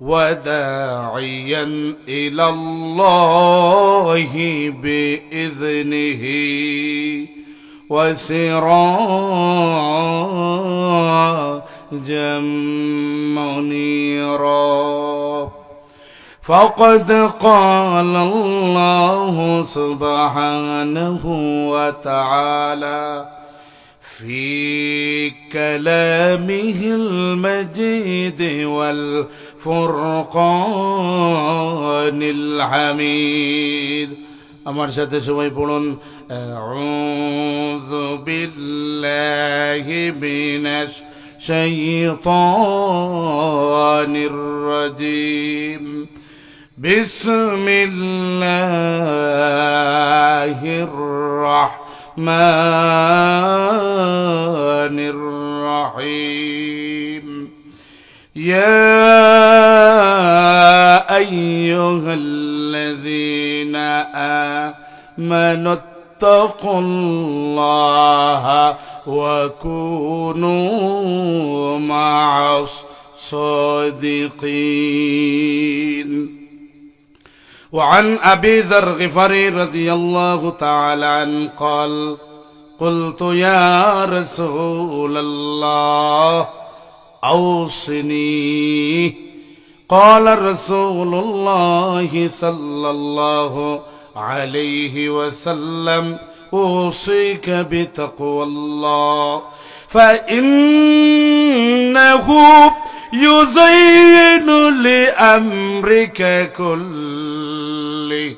وداعيا إلى الله بإذنه وسراجا منيرا. فقد قال الله سبحانه وتعالى في كلامه المجيد والفرقان الحميد. আমার সাথে সবাই পড়ুন আউযু বিল্লাহি মিনাশ শাইতানির রাজীম। বিসমিল্লাহির রাহমানির রাহিম। ইয়া আইয়ুহাল্লাযীনা আমানু ইত্তাকুল্লাহা ওয়া কুনু মা'আস সাদিকিন। وعن أبي ذر الغفاري رضي الله تعالى عنه قال قلت يا رسول الله أوصني. قال رسول الله صلى الله عليه وسلم أوصيك بتقوى الله فإنه يزين لأمرك كله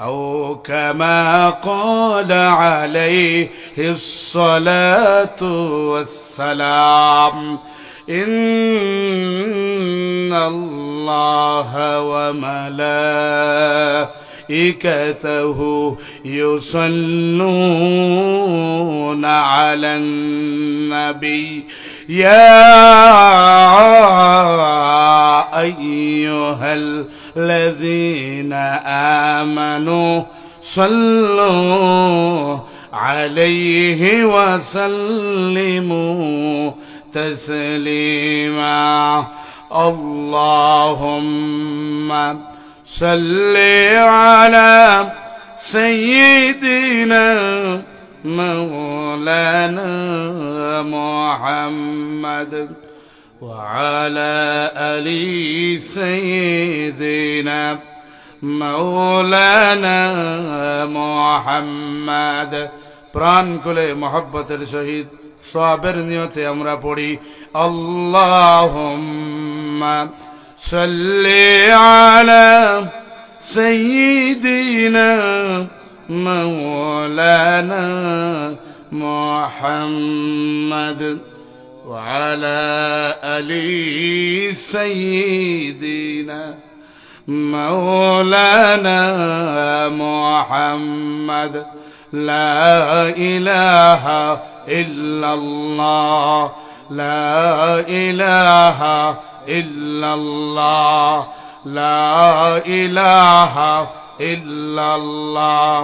أو كما قال عليه الصلاة والسلام إن الله وملائكته يصلون على النبي يا أيها الذين آمنوا صلوا عليه وسلموا تسليما. اللهم صل على سيدنا مولانا محمد وعلى آل سيدنا مولانا محمد. প্রাণ খুলে মহব্বতের সহিত সওয়াবের নিয়তে আমরা পড়ি আল্লাহুম্মা সাল্লি আলা সাইয়্যিদিনা مولانا محمد وعلى آل سيدنا مولانا محمد. لا إله إلا الله لا إله إلا الله لا إله إلا الله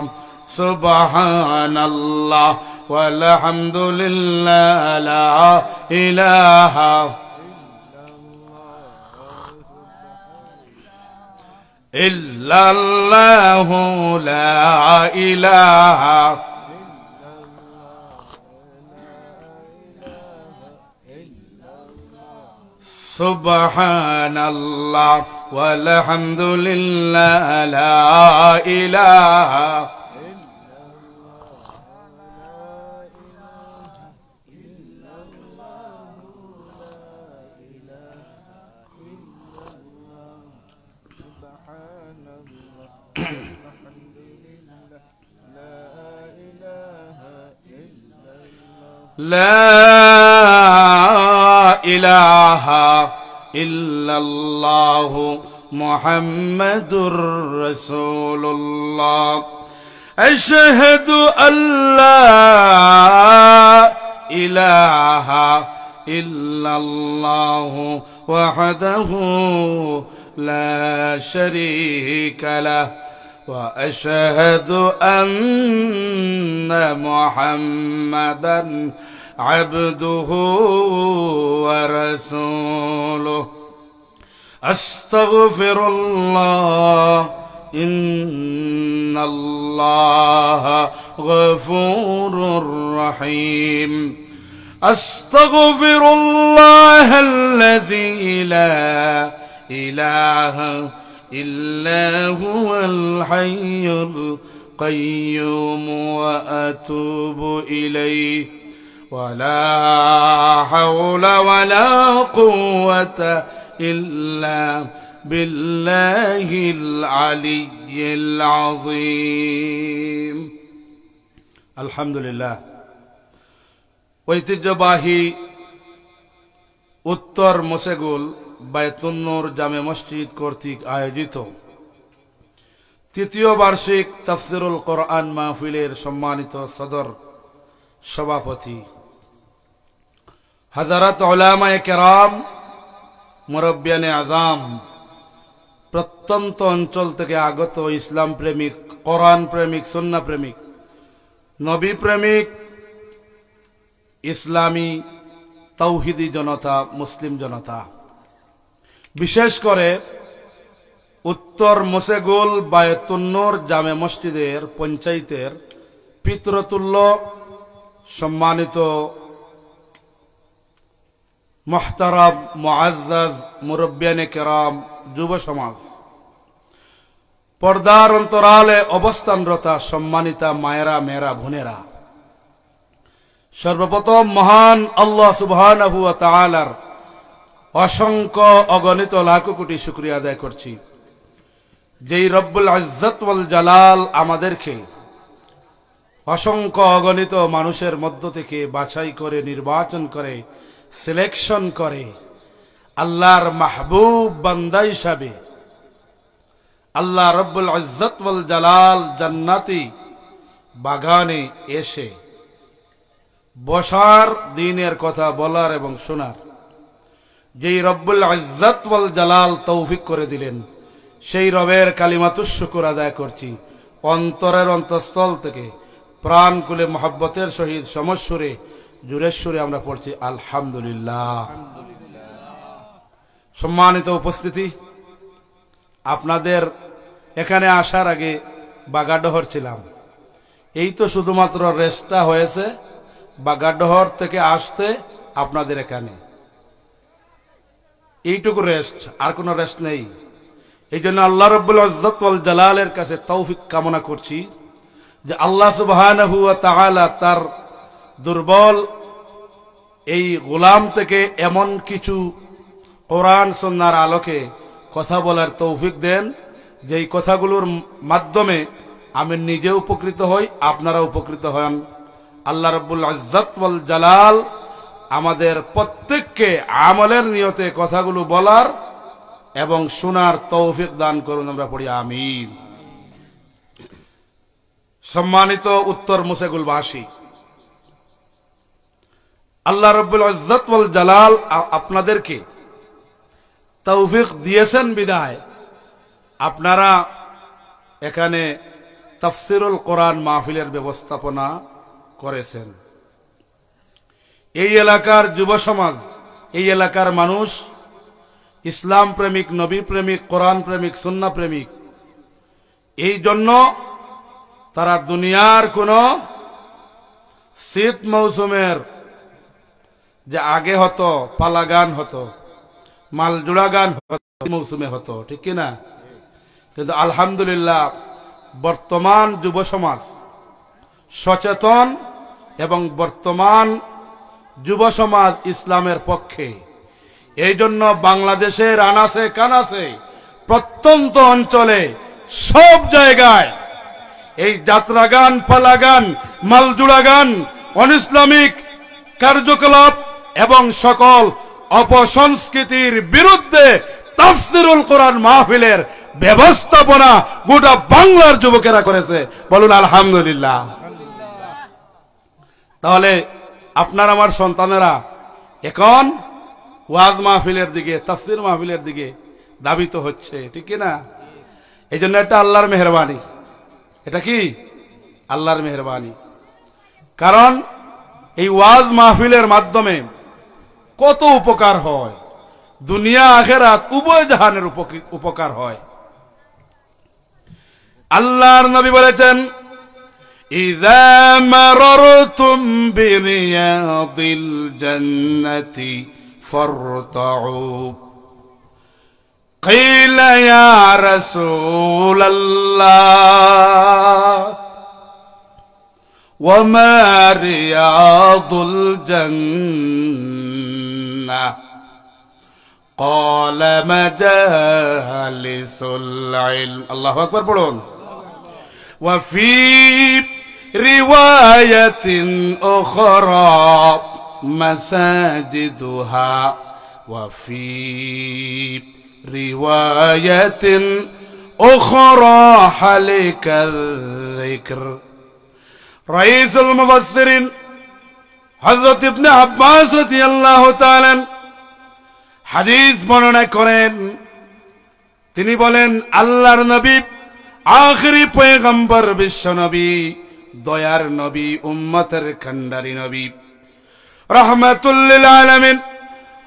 سبحان الله والحمد لله لا إله إلا الله لا إله سبحان الله والحمد لله لا إله لا إله إلا الله محمد رسول الله. أشهد أن لا إله إلا الله وحده لا شريك له وأشهد أن محمدا عبده ورسوله. আস্তাগফিরুল্লাহ ইন্নাল্লাহা গফুরুর রহিম। আস্তাগফিরুল্লাহাল্লাযী লা ইলাহা ইল্লা হুয়াল হাইয়ুল কাইয়্যুম ওয়া আতুবু ইলাইহি ওয়া লা হাওলা ওয়া লা কুওয়াতা ইল্লা বিল্লাহিল আলিয়্যিল আযীম। আলহামদুলিল্লাহ। ঐতিহ্যবাহী উত্তর মোশেগুল বায়তুন নূর জামে মসজিদ কর্তৃক আয়োজিত তৃতীয় বার্ষিক তাফসিরুল কোরআন মাহফিলের সম্মানিত সদর সভাপতি হযরত উলামায়ে কেরাম, মুরব্বিয়ানে আযাম, প্রত্যন্ত অঞ্চল থেকে আগত ইসলাম প্রেমিক, কোরআন প্রেমিক, সুন্নাহ প্রেমিক, নবী প্রেমিক, ইসলামী তাওহীদি জনতা, মুসলিম জনতা, বিশেষ করে উত্তর মোশেগুল বায়তুন নূর জামে মসজিদের পঞ্চায়েতের পিতৃতুল্য সম্মানিত মুহতারাম মুআজ্জাজ মুরব্বিয়ানে কেরাম, যুব সমাজ, পর্দার অন্তরালে অবস্থানরত সম্মানিতা মায়েরা, মেয়েরা, বোনেরা, সর্বপ্রথম মহান আল্লাহ সুবহানাহু ওয়া তাআলার অসংখ্য অগণিত লাখো কোটি শুকরিয়া আদায় করছি, যেই রব্বুল ইজ্জত ওয়াল জালাল আমাদেরকে অসংখ্য অগণিত মানুষের মধ্য থেকে বাছাই করে, নির্বাচন করে, সিলেকশন করে আল্লাহর মাহবুব বান্দা হিসাবে আল্লাহ রব্বুল ইজ্জত ওয়াল জালাল জান্নাতি বাগানে এসে বসার, দ্বীনের কথা বলার এবং শোনার যেই রব্বুল ইজ্জত ওয়াল জালাল তৌফিক করে দিলেন, সেই রবের কালিমাতুশ শুকর আদায় করছি। অন্তরের অন্তঃস্থল থেকে প্রাণ খুলে মহব্বতের সহিত সমস্বরে, জোরের সুরে আমরা পড়ছি আলহামদুলিল্লাহ। সম্মানিত উপস্থিতি, আপনাদের এখানে আসার আগে বাগাডোহর ছিলাম। এই তো শুধুমাত্র রেস্টটা হয়েছে বাগাডোহর থেকে আসতে আপনাদের এখানে, এইটুকু রেস্ট, আর কোনো রেস্ট নেই। এই জন্য আল্লাহ রব্বুল ইজ্জত ওয়াল জালালের কাছে তৌফিক কামনা করছি যে আল্লাহ সুবহানাহু ওয়া তাআলা তার দুর্বল এই গোলাম থেকে এমন কিছু কোরআন সুন্নাহর আলোকে কথা বলার তৌফিক দেন, যেই কথাগুলোর মাধ্যমে আমি নিজে উপকৃত হই, আপনারা উপকৃত হন। আল্লাহ রব্বুল ইজ্জত ওয়াল জালাল আমাদের প্রত্যেককে আমলের নিয়তে কথাগুলো বলার এবং শোনার তৌফিক দান করুন, আমরা পড়ি আমিন। সম্মানিত উত্তর মোশেগুলবাসী, আল্লাহ রব্বুল ইজ্জত ওয়াল জালাল আপনাদেরকে তৌফিক দিয়েছেন বিদায় আপনারা এখানে তাফসিরুল কোরআন মাহফিলের ব্যবস্থাপনা করেছেন। এই এলাকার যুব সমাজ, এই এলাকার মানুষ ইসলাম প্রেমিক, নবী প্রেমিক, কোরআন প্রেমিক, সুন্নাহ প্রেমিক। এই জন্য তারা দুনিয়ার কোন শীত মৌসুমের যে আগে হতো পালা গান হতো, মালজোড়া গান মৌসুমে হতো, ঠিক কিনা? কিন্তু আলহামদুলিল্লাহ বর্তমান যুব সমাজ সচেতন এবং বর্তমান যুব সমাজ ইসলামের পক্ষে। এই জন্য বাংলাদেশের আনাসে কানাসে, প্রত্যন্ত অঞ্চলে, সব জায়গায় এই যাত্রা গান, পালা গান, মালজোড়া গান, অনিসলামিক কার্যকলাপ এবং সকল অপসংস্কৃতির বিরুদ্ধে তাফসিরুল কোরআন মাহফিলের ব্যবস্থাপনা গোটা বাংলার যুবকেরা করেছে, বলুন আলহামদুলিল্লাহ। তাহলে আপনার আমার সন্তানেরা এখন ওয়াজ মাহফিলের দিকে, তাফসির মাহফিলের দিকে ধাবিত হচ্ছে, ঠিক কিনা? এই জন্য এটা আল্লাহর মেহেরবানি। এটা কি আল্লাহর মেহেরবানি? কারণ এই ওয়াজ মাহফিলের মাধ্যমে কত উপকার হয়। দুনিয়া আখিরাত উভয় জাহানের উপকার হয়। আল্লাহর নবী বলেছেন, ইযা মারারতুম বিরিয়াদিল জান্নাতি ফারতাউ। কিলা ইয়া রাসূলাল্লাহ ওয়া মা রিয়াদুল জান্নাহ? قال مجالس العلم। الله أكبر পড়ুন। وفي رواية أخرى مساجدها وفي رواية أخرى حلق الذكر। رئيس المفسرين حضرت ابن عباس رضي الله تعالى হাদিস বর্ণনা করেন। তিনি বলেন, আল্লাহর নবী, আখিরি পয়গম্বর, বিশ্ব নবী, দয়ার নবী, উম্মতের কান্ডারি নবী, রাহমাতুল লিল আলামিন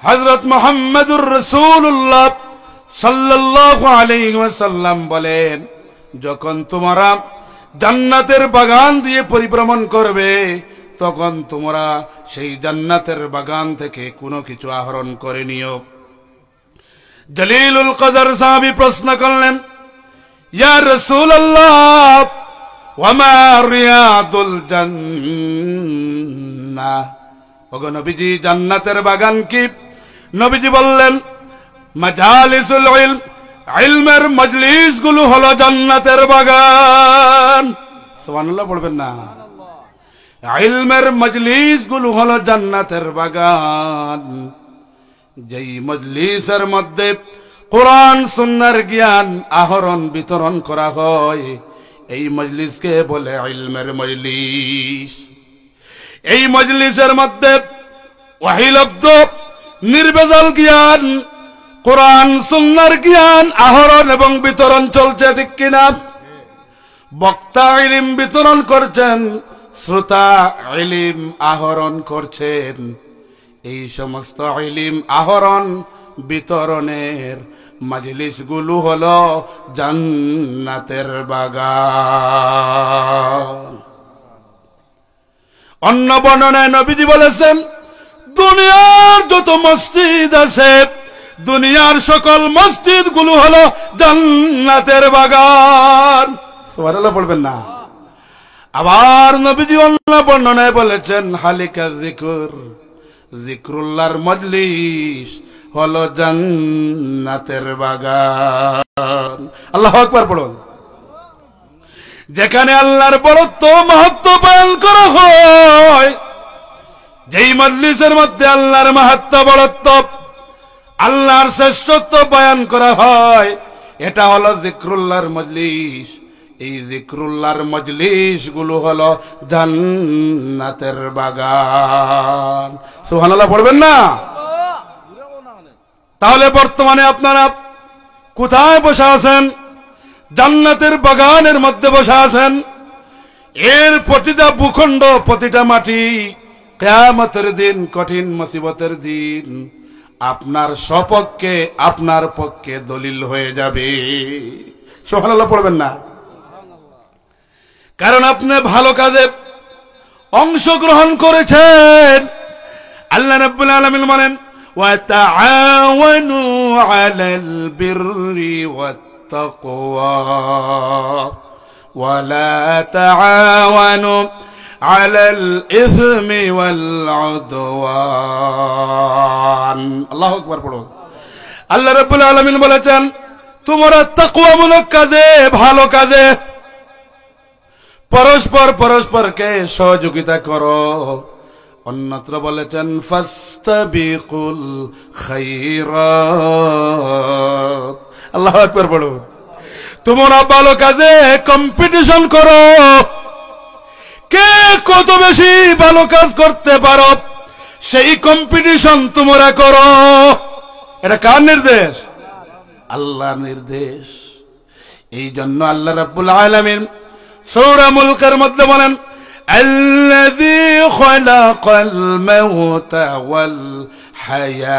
হযরত মুহাম্মদুর রাসূলুল্লাহ সাল্লাল্লাহু আলাইহি ওয়াসাল্লাম বলেন, যখন তোমরা জান্নাতের বাগান দিয়ে পরিভ্রমণ করবে, তখন তোমরা সেই জান্নাতের বাগান থেকে কোনো কিছু আহরণ করে নিও। জলিলুল কদর সাহাবী প্রশ্ন করলেন, ইয়া রাসূলুল্লাহ ওয়া মা রিয়াদুল জান্নাহ? ওগো নবীজি, জান্নাতের বাগান কি? নবীজি বললেন, মাজালিসুল ইলম, ইলমের মজলিসগুলো হলো জান্নাতের বাগান। সুবহানাল্লাহ পড়বেন না? ইলমের মজলিসগুলো হলো জান্নাতের বাগান। যেই মজলিসের মধ্যে কোরআন সুন্নাহর জ্ঞান আহরণ বিতরণ করা হয়, এই মজলিসকে বলে ইলমের মজলিস। এই মজলিসের মধ্যে ওয়াহিলব্দ নির্ভেজাল জ্ঞান, কোরআন সুন্নাহর জ্ঞান আহরণ এবং বিতরণ চলছে, ঠিক কিনা? বক্তা ইলম বিতরণ করছেন, শ্রোতা ইলম আহরণ করছেন। এই সমস্ত ইলম আহরণ বিতরণের মজলিসগুলো হলো জান্নাতের বাগান। অন্য বর্ণনায় নবীজি বলেছেন, দুনিয়ার যত মসজিদ আছে, দুনিয়ার সকল মসজিদগুলো হলো জান্নাতের বাগান। সুবহানাল্লাহ পড়বেন না? আবার নবীজি অন্য বর্ণনায় বলেছেন, হালিকা যিকর, যিকরুল্লাহর মজলিস হলো জান্নাতের বাগান। আল্লাহু আকবার পড়ুন। যেখানে আল্লাহর বড়ত্ব মাহাত্ম্য বয়ান করা হয়, যেই মজলিসের মধ্যে আল্লাহর মাহাত্ম্য বড়ত্ব, আল্লাহর শ্রেষ্ঠত্ব বয়ান করা হয়, এটা হলো যিকরুল্লাহর মজলিস। এই যিকরুল্লাহর মজলিস গুলো হলো জান্নাতের বাগান। সুবহানাল্লাহ পড়বেন না? তাহলে বর্তমানে আপনারা কোথায় বসে আছেন? জান্নাতের বাগানের মধ্যে বসে আছেন। এর প্রতিটা ভূখণ্ড, প্রতিটা মাটি কিয়ামতের দিন, কঠিন মুসিবতের দিন আপনার সপক্ষে, আপনার পক্ষে দলিল হয়ে যাবে। সুবহানাল্লাহ পড়বেন না? কারণ আপনি ভালো কাজে অংশগ্রহণ করেছেন। আল্লাহ রাব্বুল আলামিন বলেন, ওয়া তাআওয়ানু আলাল বিররি ওয়াত তাকওয়া ওয়া লা তাআওয়ানু আলাল ইসমি ওয়াল উদওয়ান। আল্লাহু আকবার পড়ুন। আল্লাহ রাব্বুল আলামিন বলেছেন, তোমরা তাকওয়ামূলক কাজে, ভালো কাজে পরস্পরকে সহযোগিতা করো। অন্যত্র বলেছেন, ফাস্তাবিকুল খায়রাত। আল্লাহু আকবার পড়ো। তোমরা ভালো কাজে কম্পিটিশন করো, কে কত বেশি ভালো কাজ করতে পারো, সেই কম্পিটিশন তোমরা করো। এটা কার নির্দেশ? আল্লাহর নির্দেশ। এই জন্য আল্লাহ রাব্বুল আলামিন সূরা মুলকের মধ্যে বলেন, الذي خلق الموت والحياة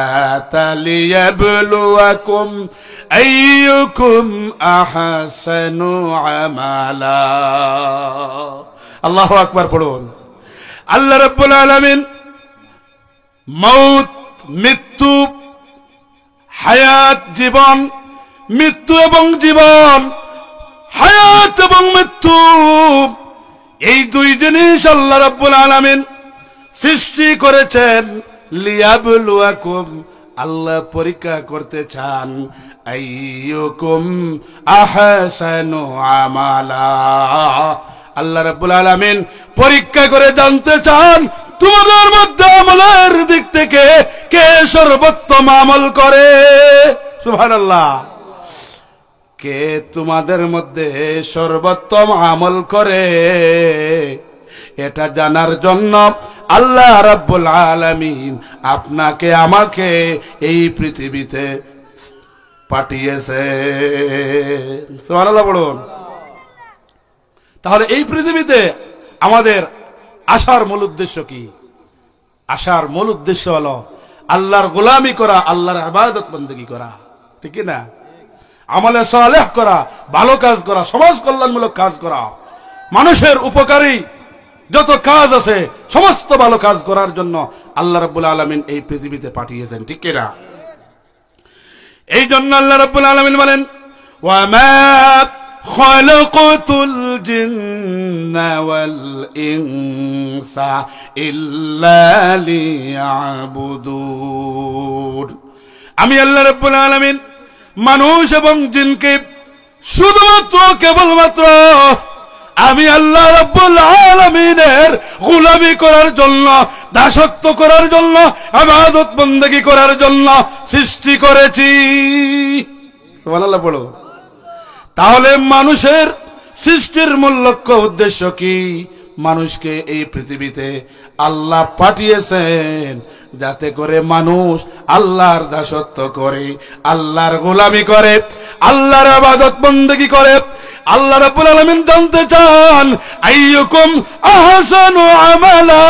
ليبلوكم أيكم أحسن عملا الله أكبر পড়ুন আল্লাহ রাব্বুল আলামিন মউত মৃত্যু হায়াত জীবন মৃত্যু এবং জীবন হায়াত এবং মৃত্যু এই দুই জিনিস আল্লাহ রাব্বুল আলামিন সৃষ্টি করেছেন লিয়াবলুয়াকুম আল্লাহ পরীক্ষা করতে চান আইয়ুকুম আহসানু আমালা আল্লাহ রাব্বুল আলামিন পরীক্ষা করে জানতে চান তোমাদের মধ্যে আমলের দিক থেকে কে সর্বোত্তম আমল করে সুবহানাল্লাহ কে তোমাদের মধ্যে সর্বোত্তম আমল করে এটা জানার জন্য আল্লাহ রাব্বুল আলামিন আপনাকে আমাকে এই পৃথিবীতে পাঠিয়েছেন সুবহানাল্লাহ বলুন তাহলে এই পৃথিবীতে আমাদের আসার মূল উদ্দেশ্য কি আসার মূল উদ্দেশ্য হলো আল্লাহর গোলামি করা আল্লাহর ইবাদত বন্দেগী করা ঠিক না আমলে সালেহ করা ভালো কাজ করা সমাজ কল্যাণমূলক কাজ করা মানুষের উপকারী যত কাজ আছে সমস্ত ভালো কাজ করার জন্য আল্লাহ রাব্বুল আলামিন এই পৃথিবীতে পাঠিয়েছেন ঠিক না এই জন্য আল্লাহ রাব্বুল আলামিন বলেন ওয়া মা খালাকাতুল জিন্না ওয়াল ইনসা ইল্লা লিয়াবুদুন আমি আল্লাহ রাব্বুল আলামিন মানুষ এবং জিনকে শুধুমাত্র কেবলমাত্র আমি আল্লাহ রাব্বুল আলামিনের গোলামি করার জন্য দাসত্ব করার জন্য ইবাদত বন্দেগী করার জন্য সৃষ্টি করেছি সুবহানাল্লাহ পড়ো তাহলে মানুষের সৃষ্টির মূল লক্ষ্য উদ্দেশ্য কি মানুষকে এই পৃথিবীতে আল্লাহ পাঠিয়েছেন যাতে করে মানুষ আল্লাহর দাসত্ব করে আল্লাহর গোলামি করে আল্লাহর ইবাদত বন্দেগী করে আল্লাহ রাব্বুল আলামিন জানতে চান আইয়ুকুম আহসানু আমালা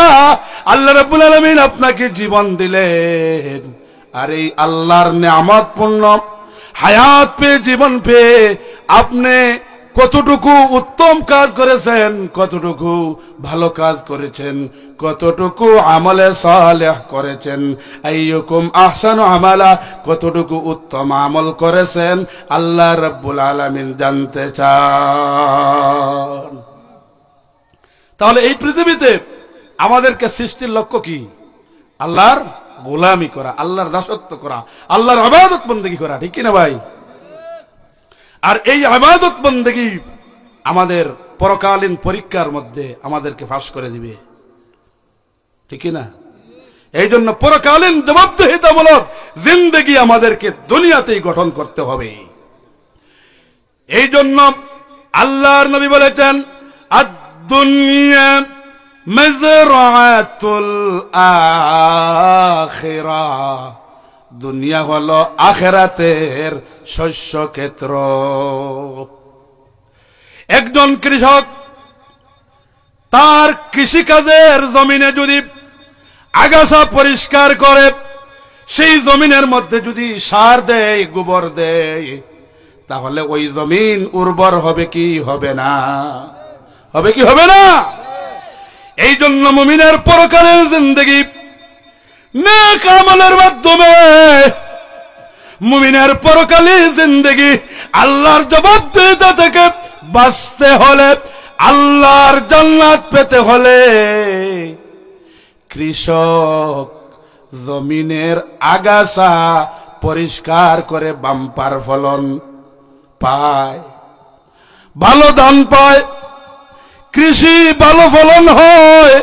আল্লাহ রাব্বুল আলামিন আপনাকে জীবন দিলেন আর এই আল্লাহর নিয়ামতপূর্ণ হায়াত পেয়ে জীবন পেয়ে আপনি কতটুকু উত্তম কাজ করেছেন কতটুকু ভালো কাজ করেছেন কতটুকু আমলে সালেহ করেছেন আইয়ুকুম আহসানু আমালা কতটুকু উত্তম আমল করেছেন আল্লাহ রাব্বুল আলামিন জানতে চান তাহলে এই পৃথিবীতে আমাদেরকে সৃষ্টির লক্ষ্য কি আল্লাহর গোলামি করা আল্লাহর দাসত্ব করা আল্লাহর ইবাদত বন্দেগী করা ঠিক কি না ভাই আর এই ইবাদত বন্দেগী আমাদের পরকালীন পরীক্ষার মধ্যে আমাদেরকে ফাঁস করে দিবে ঠিক না এই জন্য পরকালীন জবাবদিহিতামূলক জিন্দেগি আমাদেরকে দুনিয়াতেই গঠন করতে হবে এই জন্য আল্লাহর নবী বলেছেন আদ-দুনিয়া মাযরাআতুল আখিরাহ দুনিয়া হলো আখিরাতের শস্য ক্ষেত্র একজন কৃষক তার কৃষিকাজের জমিনে যদি আগাছা পরিষ্কার করে সেই জমিনের মধ্যে যদি সার দেয় গোবর দেয় তাহলে ওই জমিন উর্বর হবে কি হবে না হবে কি হবে না এই জন্য মুমিনের পরকালের জিন্দেগি নেক আমলের মাধ্যমে মুমিনের পরকালীন জিন্দেগি আল্লাহর জবাবদিহিতা থেকে বাঁচতে হলে আল্লাহর জান্নাত পেতে হলে কৃষক জমিনের আগাছা পরিষ্কার করে বাম্পার ফলন পায় ভালো ধান পায় কৃষি ভালো ফলন হয়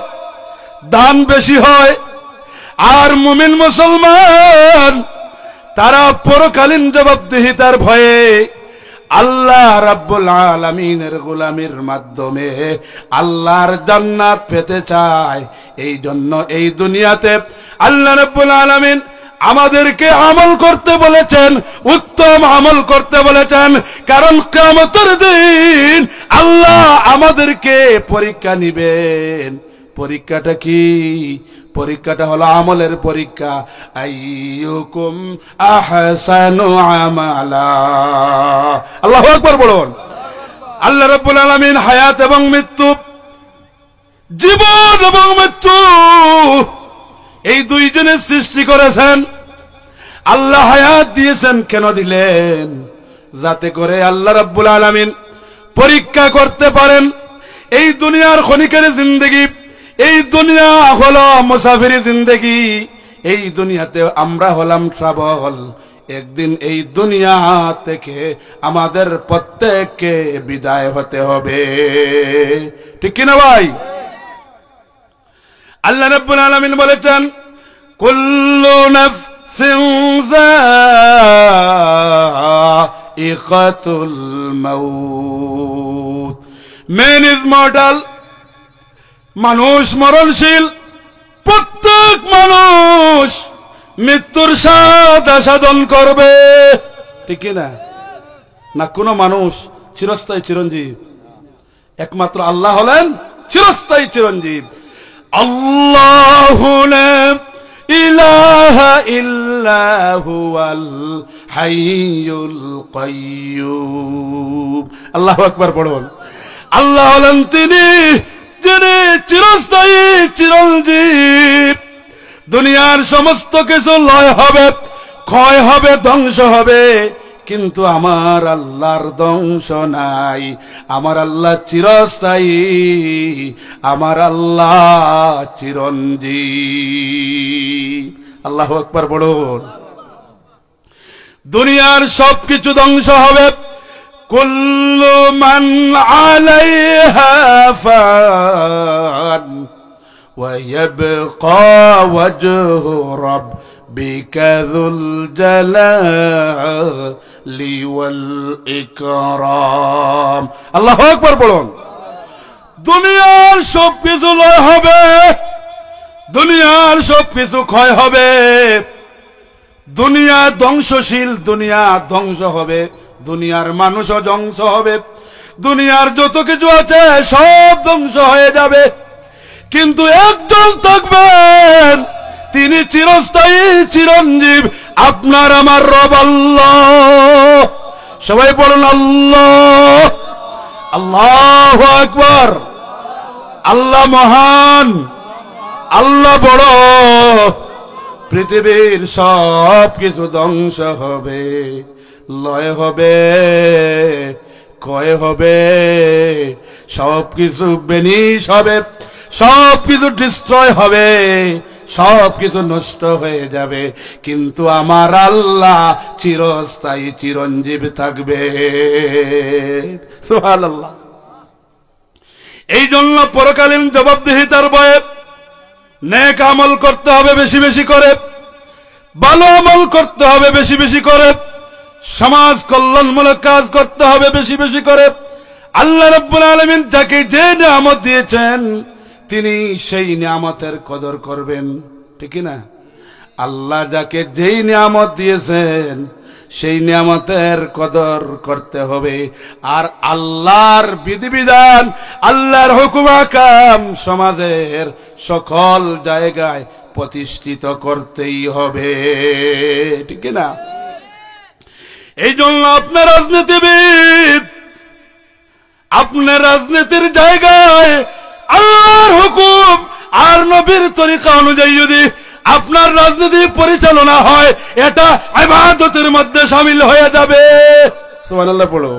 দান বেশি হয় আর মুমিন মুসলমান তারা পরকালীন জবাবদিহিতার ভয়ে আল্লাহ রাব্বুল আলামিনের গোলামির মাধ্যমে আল্লাহর জান্নাত পেতে চায় এই জন্য এই দুনিয়াতে আল্লাহ রাব্বুল আলামিন আমাদেরকে আমল করতে বলেছেন, উত্তম আমল করতে বলেছেন। কারণ কিয়ামতের দিন আল্লাহ আমাদেরকে পরীক্ষা নিবেন। পরীক্ষাটা কি? পরীক্ষাটা হলো আমলের পরীক্ষা। আইয়ুকুম আহসানু আমালা। আল্লাহু আকবার বলুন। আল্লাহ রাব্বুল আলামিন হায়াত এবং মৃত্যু, জীবন এবং মৃত্যু এই দুইজনের সৃষ্টি করেছেন। আল্লাহ হায়াত দিয়েছেন, কেন দিলেন? যাতে করে আল্লাহ রাব্বুল আলামিন পরীক্ষা করতে পারেন। এই দুনিয়ার ক্ষণিকের জিন্দেগি, এই দুনিয়া হলো মুসাফিরি জিন্দেগি। এই দুনিয়াতে আমরা হলাম ট্রাভেল। একদিন এই দুনিয়া থেকে আমাদের প্রত্যেককে বিদায় হতে হবে, ঠিক কিনা ভাই? আল্লাহ রাব্বুল আলামিন বলেছেন, কুল্লু নাফসিন যায়িকাতুল মাউত। Man is mortal. মানুষ মরণশীল। প্রত্যেক মানুষ মৃত্যুর স্বাদ আস্বাদন করবে, ঠিক কিনা? না কোন মানুষ চিরস্থায়ী চিরঞ্জীব? একমাত্র আল্লাহ হলেন চিরস্থায়ী চিরঞ্জীব। আল্লাহু লা ইলাহা ইল্লা হুয়াল হাইয়ুল কাইয়্যুম। আল্লাহু আকবার পড়ুন। আল্লাহ হলেন তিনি যিনি চিরস্থায়ী চিরঞ্জীব। দুনিয়ার সমস্ত কিছু লয় হবে, ক্ষয় হবে, ধ্বংস হবে, কিন্তু আমার আল্লাহর ধ্বংস নাই। আমার আল্লাহ চিরস্থায়ী, আমার আল্লাহ চিরঞ্জীব। আল্লাহু আকবার বলুন। দুনিয়ার সবকিছু ধ্বংস হবে। কুল্লু মান আলাইহা ফান ওয়া ইয়াবকা ওয়াজহু রাব্বিকা যুল জালালি ওয়াল ইকরাম। আল্লাহু আকবার বলুন। দুনিয়ার সবকিছু লয় হবে, দুনিয়ার সবকিছু ক্ষয় হবে, দুনিয়া ধ্বংসশীল, দুনিয়া ধ্বংস হবে, দুনিয়ার মানুষও ধ্বংস হবে, দুনিয়ার যত কিছু আছে সব ধ্বংস হয়ে যাবে, কিন্তু একজন থাকবেন, তিনি চিরস্থায়ী চিরঞ্জীব, আপনার আমার রব আল্লাহ। সবাই বলুন আল্লাহ। আল্লাহু আকবার। আল্লাহ মহান, আল্লাহ বড়। পৃথিবীর সব কিছু ধ্বংস হবে, লয় হবে, ক্ষয় হবে, সবকিছু বেনিশ হবে, সবকিছু ডিস্ট্রয় হবে, সবকিছু নষ্ট হয়ে যাবে, কিন্তু আমার আল্লাহ চিরস্থায়ী চিরঞ্জীব থাকবে। সুবহানাল্লাহ। এই জন্য পরকালীন জবাবদিহিতার ভয়ে নেক আমল করতে হবে বেশি বেশি করে, ভালো আমল করতে হবে বেশি বেশি করে, সমাজ কল্যাণমূলক কাজ করতে হবে বেশি বেশি করে। আল্লাহ রাব্বুল আলামিন যাকে যে নিয়ামত দিয়েছেন তিনি সেই নিয়ামতের কদর করবেন, ঠিক না? আল্লাহ যাকে যেই নিয়ামত দিয়েছেন সেই নিয়ামতের কদর করতে হবে। আর আল্লাহর বিধিবিধান, আল্লাহর হুকুম আহকাম সমাজের সকল জায়গায় প্রতিষ্ঠিত করতেই হবে, ঠিক না? এই জন্য আপনার রাজনীতিবিদ, আপনার রাজনীতির জায়গায় আল্লাহর হুকুম আর নবীর তরিকা অনুযায়ী যদি আপনার রাজনীতি পরিচালনা হয়, এটা ইবাদতের মধ্যে শামিল হয়ে যাবে। সুবহানাল্লাহ পড়ো।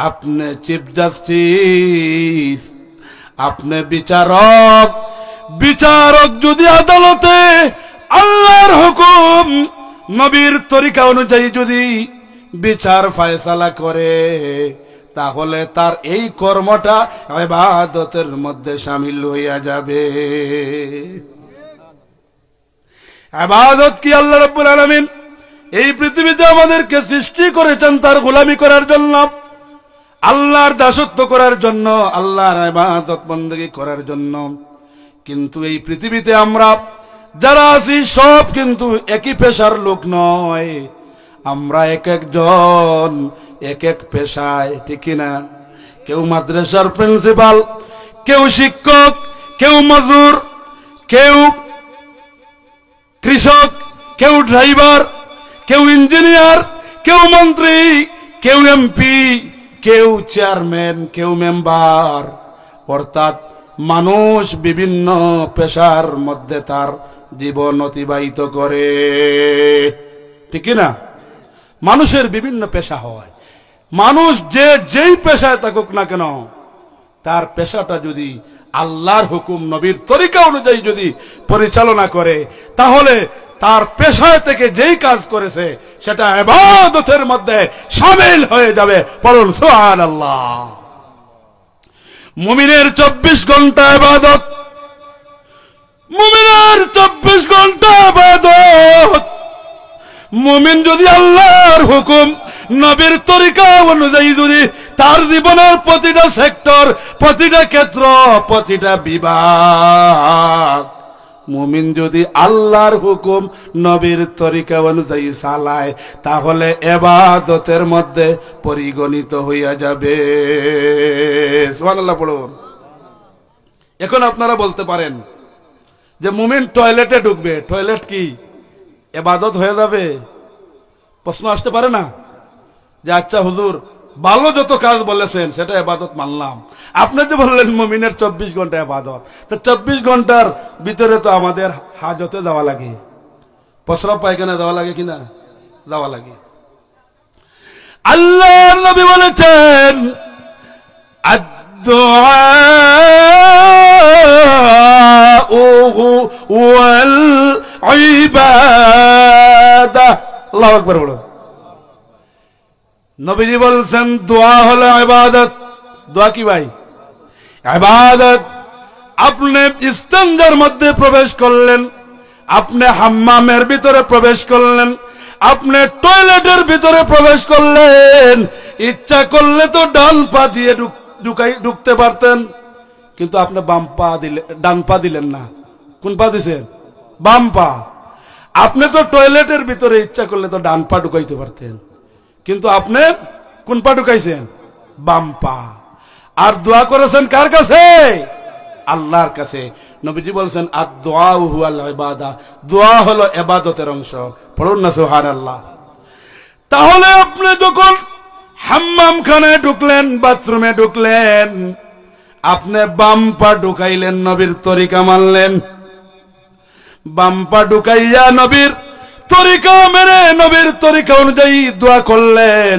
আপনি চিফ জাস্টিস, আপনি বিচারক, বিচারক যদি আদালতে আল্লাহর হুকুম নবীর তরিকা অনুযায়ী যদি বিচার ফয়সালা করে, তাহলে তার এই কর্মটা ইবাদতের মধ্যে শামিল হইয়া যাবে। ইবাদত কি? আল্লাহ রাব্বুল আলামিন এই পৃথিবীতে আমাদেরকে সৃষ্টি করেছেন তার গোলামি করার জন্য, আল্লাহর দাসত্ব করার জন্য, আল্লাহর ইবাদত বন্দেগী করার জন্য। কিন্তু এই পৃথিবীতে আমরা যারা আছি সব কিন্তু একই পেশার লোক নয়, আমরা এক একজন এক এক পেশায়, ঠিক কিনা? কেউ মাদ্রাসার প্রিন্সিপাল, কেউ শিক্ষক, কেউ মজুর, কেউ কৃষক, কেউ ড্রাইভার, কেউ ইঞ্জিনিয়ার, কেউ মন্ত্রী, কেউ এমপি, কেউ চেয়ারম্যান, কেউ মেম্বার। অর্থাৎ মানুষ বিভিন্ন পেশার মধ্যে তার জীবন অতিবাহিত করে, ঠিক না? মানুষের বিভিন্ন পেশা হয়। মানুষ যেই পেশায় থাকুক না কেন, তার পেশাটা যদি আল্লাহর হুকুম নবীর তরিকা অনুযায়ী যদি পরিচালনা করে, তাহলে তার পেশায় থেকে যেই কাজ করেছে সেটা ইবাদতের মধ্যে শামিল হয়ে যাবে। বলুন সুবহানাল্লাহ। মুমিনের 24 ঘন্টা ইবাদত, মুমিনের 24 ঘন্টা ইবাদত। মুমিন যদি আল্লাহর হুকুম নবীর তরিকা অনুযায়ী যদি তার জীবনের প্রতিটা সেক্টর, প্রতিটা ক্ষেত্র, প্রতিটা বিভাগ মুমিন যদি আল্লাহর হুকুম নবীর তরিকা অনুযায়ী চালায়, তাহলে ইবাদতের মধ্যে পরিগণিত হইয়া যাবে। সুবহানাল্লাহ পড়ুন। এখন আপনারা বলতে পারেন যে মুমিন টয়লেটে ঢুকবে, টয়লেট কি ইবাদত হয়ে যাবে? প্রশ্ন আসতে পারে না যে আচ্ছা হুজুর, ভালো যত কাজ বলেছেন সেটা ইবাদত মানলাম, আপনি যে বললেন মুমিনের 24 ঘন্টা ইবাদত, তো 24 ঘন্টার ভিতরে তো আমাদের হাজতে যাওয়া লাগে, প্রস্রাব পায়খানা যাওয়া লাগে কিনা? যাওয়া লাগে। আল্লাহর নবী বলেছেন আদ-দুআউ ওয়াল ইবাদাহ। আল্লাহু আকবার বলুন। নবীজি বলছেন দোয়া হলো ইবাদত। দোয়া কি ভাই? ইবাদত। আপনি ইস্তেঞ্জার মধ্যে প্রবেশ করলেন, আপনি হাম্মামের ভিতরে প্রবেশ করলেন, আপনি টয়লেটের ভিতরে প্রবেশ করলেন, ইচ্ছা করলে তো ডান পা দিয়ে ঢুকতে পারতেন, কিন্তু আপনি বাম পা দিলেন, ডান পা দিলেন না। কোন পা দিছেন? বাম পা। আপনি তো টয়লেটের ভিতরে ইচ্ছা করলে তো ডান পা ঢুকাইতে পারতেন, কিন্তু আপনি কোন পা ঢুকাইছেন? বাম পা। আর দোয়া করেছেন কার কাছে? আল্লাহর কাছে। নবীজি বলছেন আদ-দুআউ হুয়াল ইবাদা, দোয়া হলো ইবাদতের অংশ। পড়ুন না সুবহানাল্লাহ। তাহলে আপনি যখন হাম্মামখানায় ঢুকলেন, বাথরুমে ঢুকলেন, আপনি বাম পা ঢুকাইলেন, নবীর তরিকা মানলেন, বাম পা ঢুকাইয়া নবীর তরিকা মেনে নবীর তরিকা অনুযায়ী দোয়া করলেন,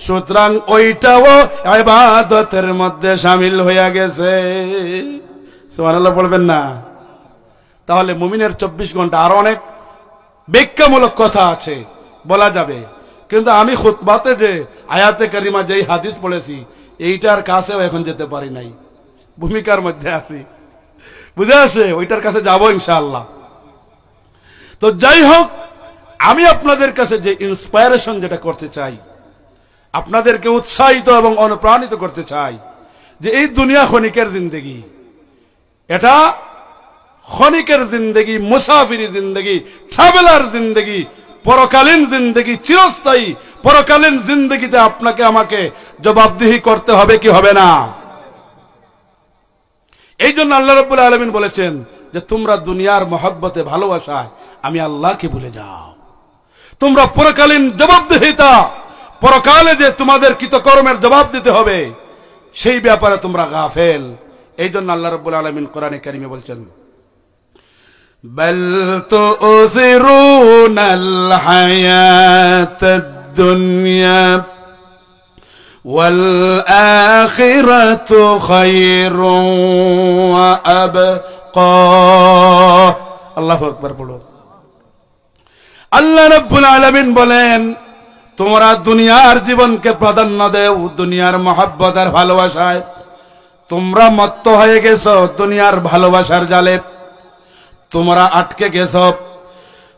সুতরাং ওইটাও ইবাদতের মধ্যে শামিল হইয়া গেছে। সুবহানাল্লাহ বলবেন না? তাহলে মুমিনের 24 ঘন্টা, আরো অনেক ব্যাখ্যামূলক কথা আছে, বলা যাবে, কিন্তু আমি খুতবাতে যে আয়াতে কারিমা যেই হাদিস পড়েছি এইটার কাছেও এখন যেতে পারি নাই, ভূমিকার মধ্যে আছি, বুঝে আসে? ওইটার কাছে যাবো ইনশাআল্লাহ। তো যাই হোক, আমি আপনাদের কাছে যে ইন্সপায়ারেশন যেটা করতে চাই, আপনাদেরকে উৎসাহিত এবং অনুপ্রাণিত করতে চাই যে এই দুনিয়া ক্ষণিকের জিন্দেগি, এটা ক্ষণিকের জিন্দেগি, মুসাফিরি জিন্দেগি, ট্রাভেলার জিন্দেগি, পরকালীন জিন্দেগি চিরস্থায়ী। পরকালীন জিন্দেগিতে আপনাকে আমাকে জবাবদিহি করতে হবে কি হবে না? এই জন্য আল্লাহ রাব্বুল আলামিন বলেছেন যে তোমরা দুনিয়ার মহব্বতে, ভালোবাসায় আমি আল্লাহকে ভুলে যাও। তোমরা পরকালীন জবাবদিহিতা, পরকালে যে তোমাদের কৃতকর্মের জবাব দিতে হবে, সেই ব্যাপারে তোমরা গাফেল। এই জন্য আল্লাহ রাব্বুল আলামিন কোরআনে কারিমে বলছেন বাল তুসিরুনাল হায়াতাদ দুনিয়া ওয়াল আখিরাতু খায়রুন ওয়া আবকা। আল্লাহু আকবার বলুন। আল্লাহ রাব্বুল আলামিন বলেন তোমরা দুনিয়ার জীবনকে প্রাধান্য দেও, দুনিয়ার মহব্বত আর ভালোবাসায় তোমরা মত্ত হয়ে গেছো, দুনিয়ার ভালোবাসার জালে তোমরা আটকে গেছো,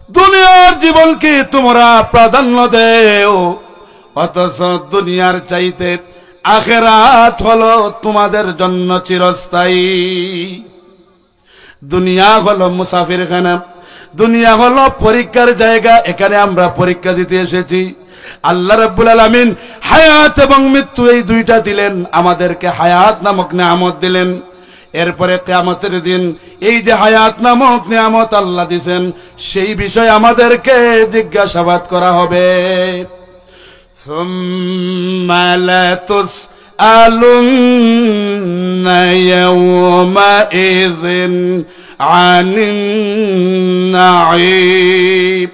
দুনিয়ার জীবনকে তোমরা প্রাধান্য দেও, অথচ দুনিয়ার চাইতে আখিরাত হলো তোমাদের জন্য চিরস্থায়ী। দুনিয়া হলো মুসাফিরখানা, দুনিয়া হলো পরীক্ষার জায়গা, এখানে আমরা পরীক্ষা দিতে এসেছি। আল্লাহ রাব্বুল আলামিন হায়াত এবং মৃত্যু এই দুইটা দিলেন, আমাদেরকে হায়াত নামক নিয়ামত দিলেন। এরপরে কিয়ামতের দিন এই যে হায়াত নামক নিয়ামত আল্লাহ দিবেন, সেই বিষয়ে আমাদেরকে জিজ্ঞাসাবাদ করা হবে। সুম্মা লাতুসআলুন্না ইয়াওমাইযিন আনিন নাঈম।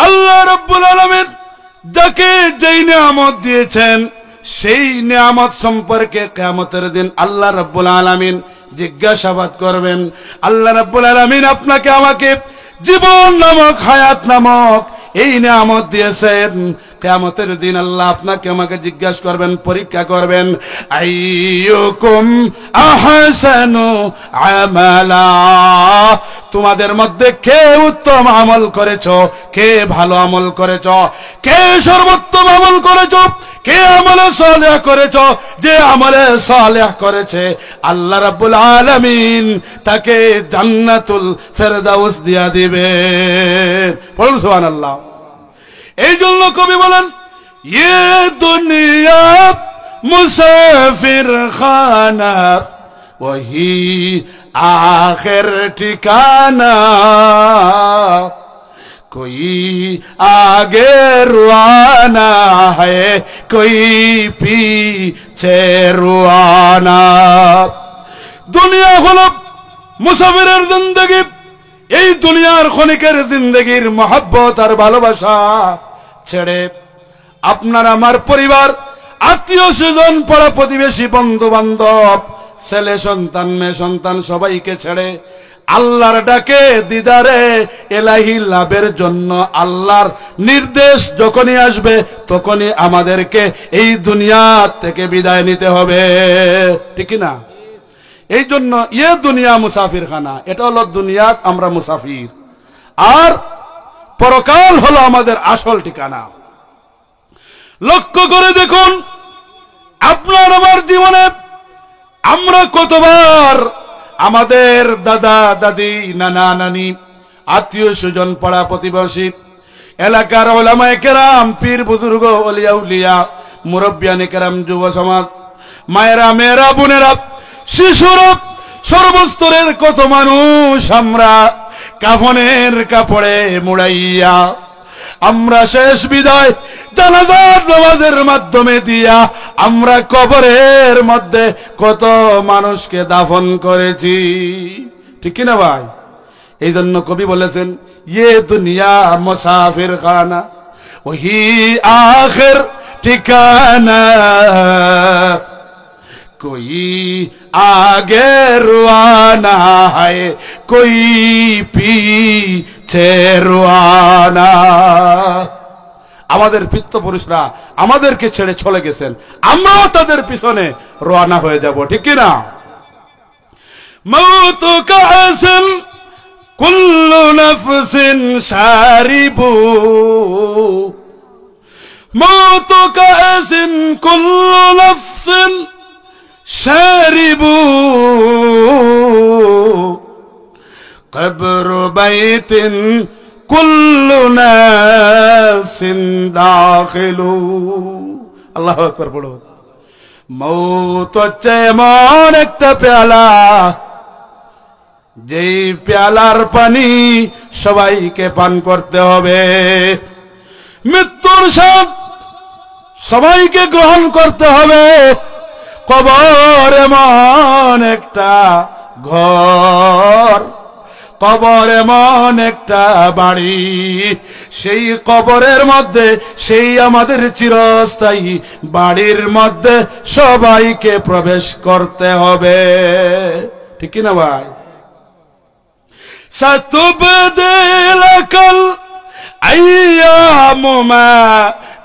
আল্লাহ রাব্বুল আলামিন যাকে যেই নিয়ামত দিয়েছেন সেই নিয়ামত সম্পর্কে কিয়ামতের দিন আল্লাহ রাব্বুল আলামিন জিজ্ঞাসাবাদ করবেন। আল্লাহ রাব্বুল আলামিন আপনাকে আমাকে জীবন নামক হায়াত নামক এই নিয়ামত দিয়েছেন। কিয়ামতের দিন আল্লাহ আপনাকে আমাকে জিজ্ঞাসা করবেন, পরীক্ষা করবেন, আইয়ুকুম আহসানু আমালা, তোমাদের মধ্যে কে উত্তম আমল করেছো, কে ভালো আমল করেছো, কে সর্বোত্তম আমল করেছো, কে আমলে সালেহ করেছো। যে আমলে সালেহ করেছে আল্লাহ রাব্বুল আলামিন তাকে জান্নাতুল ফেরদাউস দিয়া দিবে। বলুন সুবহানাল্লাহ। এই জন্য কবি বলেন, ইয়ে দুনিয়া মুসাফির খানা ওহি আখির ঠিকানা, कोई आगे रुआना है कोई पीछे रुआना। দুনিয়া হলো মুসাফিরের জিন্দেগি। এই দুনিয়ার ক্ষণিকের জিন্দেগির মহব্বত আর ভালোবাসা ছেড়ে আপনার আমার পরিবার, আত্মীয় স্বজন, পাড়া প্রতিবেশী, বন্ধু বান্ধব, ছেলে সন্তান, মেয়ে সন্তান সবাইকে ছেড়ে আল্লাহর ডাকে দিদারে এলাহি লাভের জন্য আল্লাহর নির্দেশ যখনই আসবে তখনই আমাদেরকে এই দুনিয়া থেকে বিদায় নিতে হবে, ঠিক না? এই জন্য ইয়ে দুনিয়া মুসাফির খানা, এটা হলো দুনিয়া, আমরা মুসাফির, আর পরকাল হলো আমাদের আসল ঠিকানা। লক্ষ্য করে দেখুন আপনার আমার জীবনে আমরা কতবার আমাদের দাদা দাদি, নানা নানি, আত্মীয় স্বজন, পাড়া প্রতিবেশী, এলাকার উলামায়ে কেরাম, পীর বুজুর্গ, ওলিয়া উলিয়া, মুরব্বিয়ানে কেরাম, যুব সমাজ, মায়েরা, মেয়েরা, বোনেরা, শিশুরা, সর্বস্তরের কত মানুষ আমরা কাফনের কাপড়ে মুড়াইয়া আমরা শেষ বিদায় জানাজার নামাজের মাধ্যমে দিয়া আমরা কবরের মধ্যে কত মানুষকে দাফন করেছি, ঠিক না ভাই? এই জন্য কবি বলেছেন, ইয়ে দুনিয়া মুসাফির খানা ওহি আখির ঠিকানা, कोई आगे रुआना है कोई पीछे रुआना। আমাদের পিতৃপুরুষরা আমাদেরকে ছেড়ে চলে গেছেন, আমরাও তাদের পিছনে রওনা হয়ে যাব, ঠিক কি না? মউতু কাসিন কুল্লু নাফসিন শারিবু, মউতু কাসিন কুল্লু নাফসিন শারিবু, কবরু বাইতিন কুল্লু নাসিন দাখিলু। আল্লাহু আকবার পড়ো। মউত হচ্ছে এমন একটা পেয়ালা, যেই পেয়ালার পানি সবাইকে পান করতে হবে। মৃত্যুর স্বাদ সবাইকে গ্রহণ করতে হবে। কবর এমন একটা ঘর, কবর এমন একটা বাড়ি, সেই কবরের মধ্যে, সেই আমাদের চিরস্থায়ী বাড়ির মধ্যে সবাইকে প্রবেশ করতে হবে, ঠিক না ভাই? সাতুবদিলাকাল আইয়ামু মা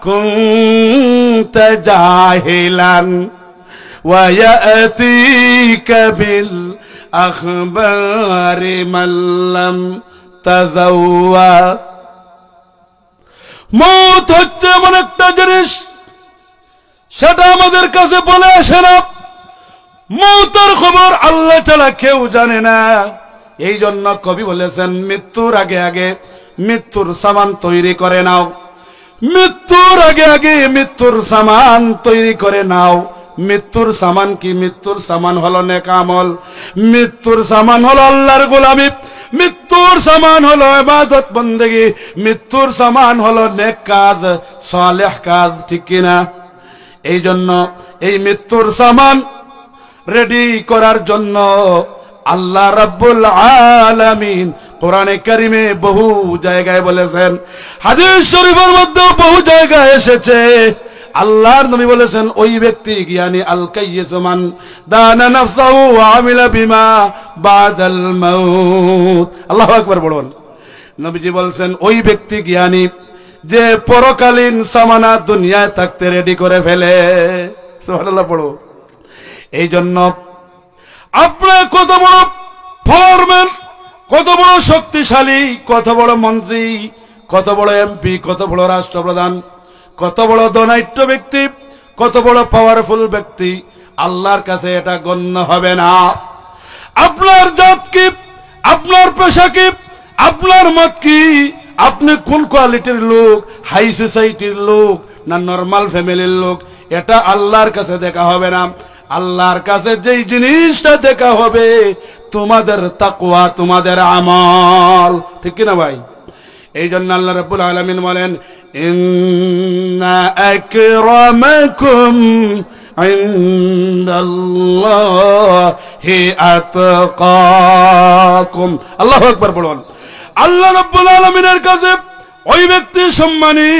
কুনতা জাহিলান ويأتيك بالأخبار من لم تزوى। মওত হচ্ছে এমন একটা জিনিস, সেটা আমাদের কাছে বলে আসে না। মওতের খবর আল্লাহ ছাড়া কেউ জানে না। এই জন্য কবি বলেছেন মৃত্যুর আগে আগে মৃত্যুর সামান তৈরি করে নাও, মৃত্যুর আগে আগে মৃত্যুর সামান তৈরি করে নাও। মৃত্যুর সামান কি? মৃত্যুর সামান হলো নেক আমল, মৃত্যুর সামান হলো আল্লাহর গোলামি, মৃত্যুর সামান হলো ইবাদত বন্দেগী, মৃত্যুর সামান হলো নেক কাজ, সালেহ কাজ, ঠিক কিনা? এই জন্য এই মৃত্যুর সামান রেডি করার জন্য আল্লাহ রাব্বুল আলামিন কোরআনে কারিমে বহু জায়গায় বলেছেন, হাদিস শরীফের মধ্যে বহু জায়গায় এসেছে। আল্লাহর নবী বলেছেন ওই ব্যক্তি জ্ঞানী আল কাইয়িস মান দানা নাফসাহু ওয়া আমিলা বিমা বাদাল মাউত। আল্লাহু আকবার বলুন। নবীজি বলেছেন ওই ব্যক্তি জ্ঞানী যে পরকালীন সামানা দুনিয়ায় থাকতে রেডি করে ফেলে। সুবহানাল্লাহ পড়ো। এই জন্য আপনার কত বড় ফোরম্যান, কত বড় শক্তিশালী, কত বড় মন্ত্রী, কত বড় এমপি, কত বড় রাষ্ট্রপ্রধান, কত বড় ধনাঢ্য ব্যক্তি, কত বড় পাওয়ারফুল ব্যক্তি, আল্লাহর কাছে এটা গণ্য হবে না। আপনার জাত কি, আপনার পেশা কি, আপনার মত কি, আপনি কোন কোয়ালিটির লোক, হাই সোসাইটির লোক না নরমাল ফ্যামিলির লোক, এটা আল্লাহর কাছে দেখা হবে না। আল্লাহর কাছে যেই জিনিসটা দেখা হবে তোমাদের তাকওয়া, তোমাদের আমল, ঠিক কিনা ভাই? এই জন্য আল্লাহ রাব্বুল আলামিন বলেন ইন্না আকরামাকুম ইনদাল্লাহি আতকাকুম। আল্লাহু আকবার বলুন। আল্লাহ রাব্বুল আলামিনের কাছে ওই ব্যক্তি সম্মানী,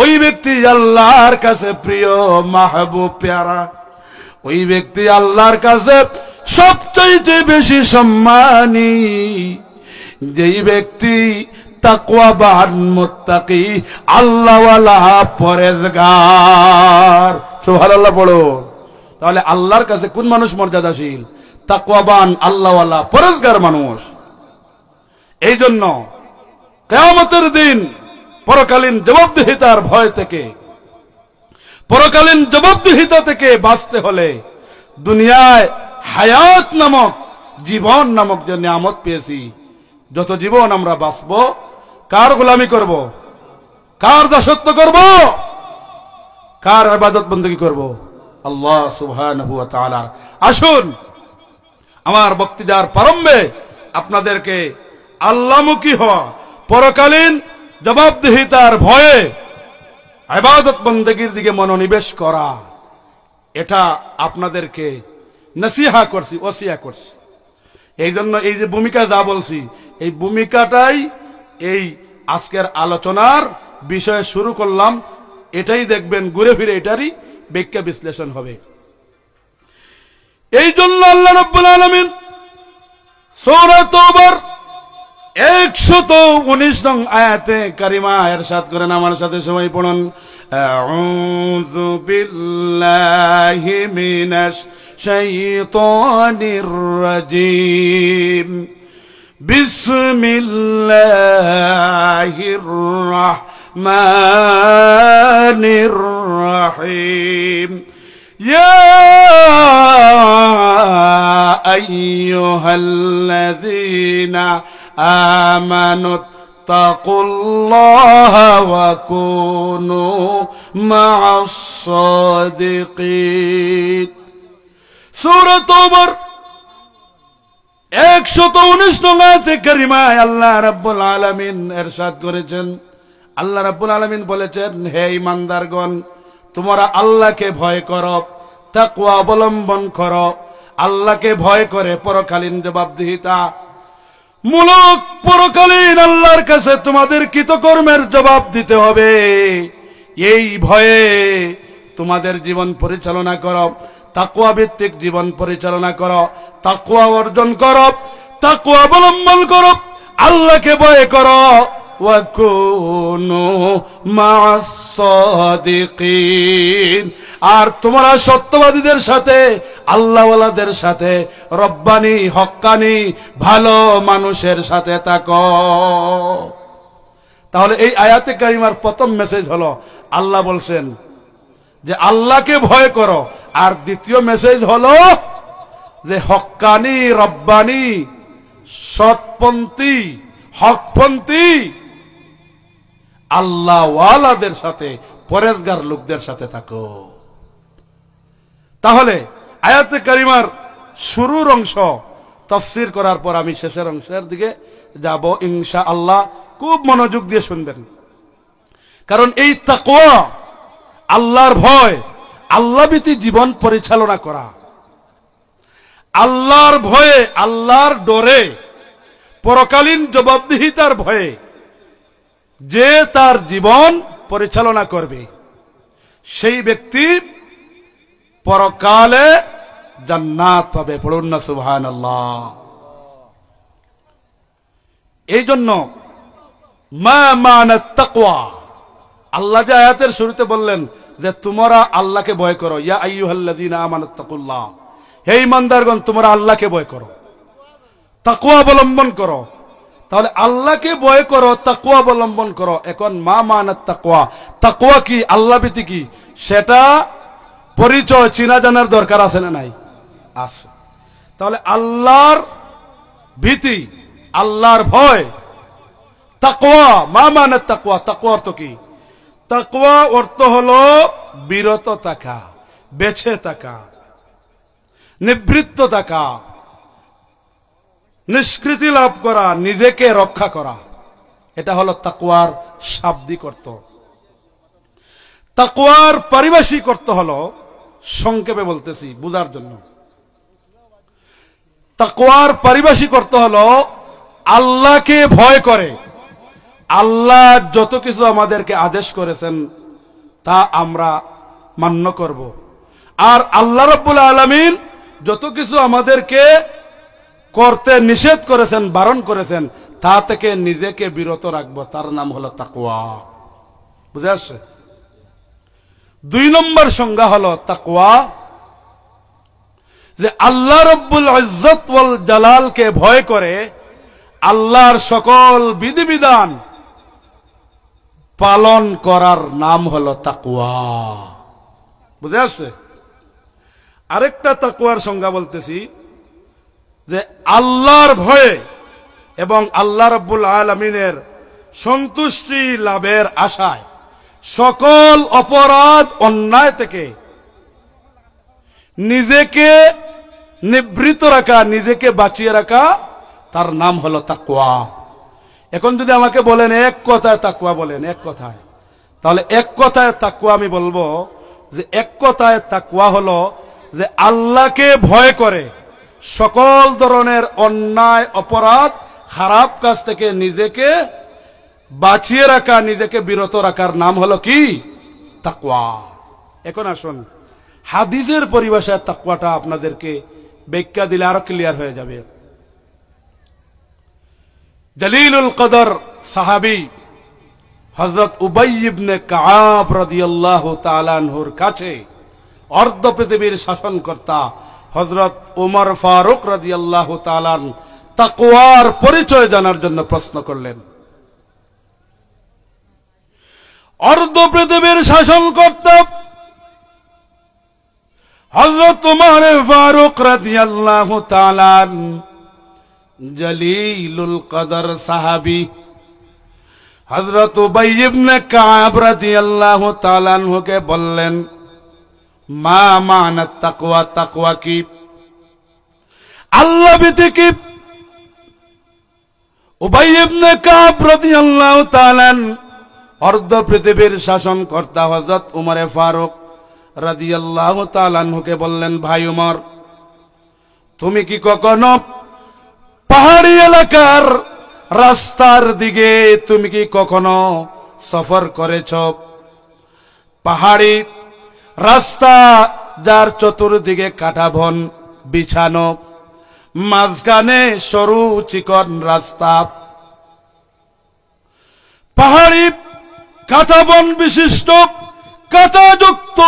ওই ব্যক্তি আল্লাহর কাছে প্রিয়, মাহবুব, প্যারা, ওই ব্যক্তি আল্লাহর কাছে সবচাইতে বেশি সম্মানী যেই ব্যক্তি তাকওয়াবান, মুত্তাকি, আল্লাহওয়ালা, পরেজগার। সুবহানাল্লাহ পড়ো। তাহলে আল্লাহর কাছে কোন মানুষ মর্যাদাশীল? তাকওয়াবান, আল্লাহওয়ালা, পরেজগার মানুষ। এই জন্য কিয়ামতের দিন পরকালীন জবাবদিহিতার ভয় থেকে, পরকালীন জবাবদিহিতা থেকে বাঁচতে হলে দুনিয়ায় হায়াত নামক, জীবন নামক যে নিয়ামত পেয়েছি, যত জীবন আমরা বাঁচব, কার গোলামি করব, কার দাসত্ব করব, কার ইবাদত বন্দেগী করব? আল্লাহ সুবহানাহু ওয়া তাআলা। আসুন আমার বক্তৃতার প্রারম্ভে আপনাদেরকে আল্লাহমুখী হওয়া, পরকালীন জবাবদিহিতার ভয়ে ইবাদত বন্দেগীর দিকে মনোনিবেশ করা, এটা আপনাদেরকে নসিহা করছি, ওসিয়া করছি। এই জন্য এই যে ভূমিকা যা বলছি, এই ভূমিকাটাই এই আজকের আলোচনার বিষয়ে শুরু করলাম। এটাই দেখবেন ঘুরে ফিরে এটারই ব্যাখ্যা বিশ্লেষণ হবে। এই জন্য আল্লাহ রাব্বুল আলামিন সূরা তাওবার 119 নং আয়াতে কারিমা ইরশাদ করেন, আমার সাথে সবাই পড়ুন, আউযু বিল্লাহি মিনাশ শাইতানির রাজিম, বিসমিল্লাহির রাহমানির রাহিম, ইয়া আইয়ুহাল্লাযীনা আমানু তাকুল্লাহা ওয়া কুনু মা'আস সাদিকিন। সূরা তাওবার 119 নং আয়াতে কারিমায় আল্লাহ রাব্বুল আলামিন ইরশাদ করেছেন, আল্লাহ রাব্বুল আলামিন বলেছেন, হে ঈমানদারগণ, তোমরা আল্লাহকে ভয় করো, তাকওয়া অবলম্বন করো। আল্লাহকে ভয় করে পরকালীন জবাবদিহিতা মূলক পরকালীন আল্লাহর কাছে তোমাদের কৃতকর্মের জবাব দিতে হবে। এই ভয়ে তোমাদের জীবন পরিচালনা করো, তাকওয়া ভিত্তিক জীবন পরিচালনা করো, তাকওয়া অর্জন করো, তাকওয়া অবলম্বন করো, আল্লাহকে ভয় করো। ওয়া কুনু মা'আস সাদিকিন, আর তোমরা সত্যবাদীদের সাথে, আল্লাহওয়ালাদের সাথে, রব্বানি, হক্কানি, ভালো মানুষের সাথে থাকো। তাহলে এই আয়াতে কারিমার প্রথম মেসেজ হলো, আল্লাহ বলছেন যে আল্লাহকে ভয় করো, আর দ্বিতীয় মেসেজ হলো যে হক্কানি, রব্বানি, সৎপন্থী হকপন্থী আল্লাহ ওয়ালাদের সাথে পরেজগার লোকদের সাথে থাকো। তাহলে আয়াতে কারিমার শুরুর অংশ তাফসীর করার পর আমি শেষের অংশের দিকে যাব ইনশাআল্লাহ। খুব মনোযোগ দিয়ে শুনবেন, কারণ এই তাকওয়া, আল্লাহর ভয়, আল্লাহভীতি জীবন পরিচালনা করা, আল্লাহর ভয়ে, আল্লাহর ডরে, পরকালীন জবাবদিহিতার ভয়ে যে তার জীবন পরিচালনা করবে সেই ব্যক্তি পরকালে জান্নাত পাবে। পড়ুন না সুবহানাল্লাহ। এই জন্য মা মানাত তাকওয়া, আল্লাহ যে আয়াতের শুরুতে বললেন যে তোমরা আল্লাহকে ভয় করো, ইয়া আইয়ুহাল্লাযীনা আমানুত্তাকুল্লাহ, হে ঈমানদারগণ তোমরা আল্লাহকে ভয় করো, তাকওয়া অবলম্বন করো। তাহলে আল্লাহকে ভয় করো, তাকওয়া অবলম্বন করো। এখন মা মানাত তাকওয়া, তাকওয়া কি, আল্লাহ ভীতি কি, সেটা পরিচয় চিনা জানার দরকার আছে না নাই? আছে। তাহলে আল্লাহর ভীতি, আল্লাহর ভয়, তাকওয়া, মা মানাত তাকওয়া। তাকওয়া অর্থ কি? তাকওয়া অর্থ হলো বিরত থাকা, বেঁচে থাকা, নিবৃত্ত থাকা, নিষ্কৃতি লাভ করা, নিজেকে রক্ষা করা। এটা হলো তাকওয়ার শাব্দিক অর্থ। তাকওয়ার পারিভাষিক অর্থ হলো, সংক্ষেপে বলতেছি বুঝার জন্য, তাকওয়ার পারিভাষিক অর্থ হলো আল্লাহকে ভয় করে। আল্লাহ যত কিছু আমাদেরকে আদেশ করেছেন তা আমরা মান্য করব, আর আল্লাহ রাব্বুল আলামিন যত কিছু আমাদেরকে করতে নিষেধ করেছেন, বারণ করেছেন, তা থেকে নিজেকে বিরত রাখবো। তার নাম হলো তাকওয়া। বুঝে আসছে? 2 নম্বর সংজ্ঞা হলো তাকওয়া যে আল্লাহ রাব্বুল ইজ্জত ওয়াল জালালকে ভয় করে আল্লাহর সকল বিধিবিধান পালন করার নাম হলো তাকওয়া। বুঝে আসছে? আরেকটা তাকওয়ার সংজ্ঞা বলতেছি যে আল্লাহর ভয়ে এবং আল্লাহ রাব্বুল আলামিনের সন্তুষ্টি লাভের আশায় সকল অপরাধ অন্যায় থেকে নিজেকে নিবৃত রাখা, নিজেকে বাঁচিয়ে রাখা, তার নাম হলো তাকওয়া। এখন যদি আমাকে বলেন এক কথায় তাকওয়া বলেন, এক কথায়, তাহলে এক কথায় তাকওয়া আমি বলবো যে এক কথায় তাকওয়া হলো যে আল্লাহকে ভয় করে সকল ধরনের অন্যায়, অপরাধ, খারাপ কাজ থেকে নিজেকে বাঁচিয়ে রাখা, নিজেকে বিরত রাখার নাম হলো কি? তাকওয়া। এখন আসুন হাদিসের পরিভাষায় তাকওয়াটা আপনাদেরকে ব্যাখ্যা দিলে আরো ক্লিয়ার হয়ে যাবে। জলিলুল কদর সাহাবী হযরত উবাই ইবনে কাআব রাদিয়াল্লাহু তাআলা আনহুর কাছে অর্ধ পৃথিবীর শাসনকর্তা হযরত ওমর ফারুক রাদিয়াল্লাহু তাআলা তাকওয়ার পরিচয় জানার জন্য প্রশ্ন করলেন। অর্ধ পৃথিবীর শাসনকর্তা হযরত ওমর ফারুক রাদিয়াল্লাহু তাআলা জলিলুল কদর সাহাবী হযরত উবাই ইবনে কাআব রাদিয়াল্লাহু তাআলা আনহুকে বললেন, মা মানাত তাকওয়া, তাকওয়া কি, আল্লাহ ভীতি কি? উবাই ইবনে কাআব রাদিয়াল্লাহু তাআলা অর্ধ পৃথিবীর শাসনকর্তা হযরত ওমর ফারুক রাদিয়াল্লাহু তাআলা আনহুকে বললেন, ভাই ওমর, তুমি কি কখনো পাহাড়ি এলাকার রাস্তার দিকে তুমি কি কখনো সফর করেছ? পাহাড়ি রাস্তা যার চতুর্দিকে কাটা বন বিছানো, মাঝখানে সরু চিকন রাস্তা, পাহাড়ি কাটা বন বিশিষ্ট কাঁটাযুক্ত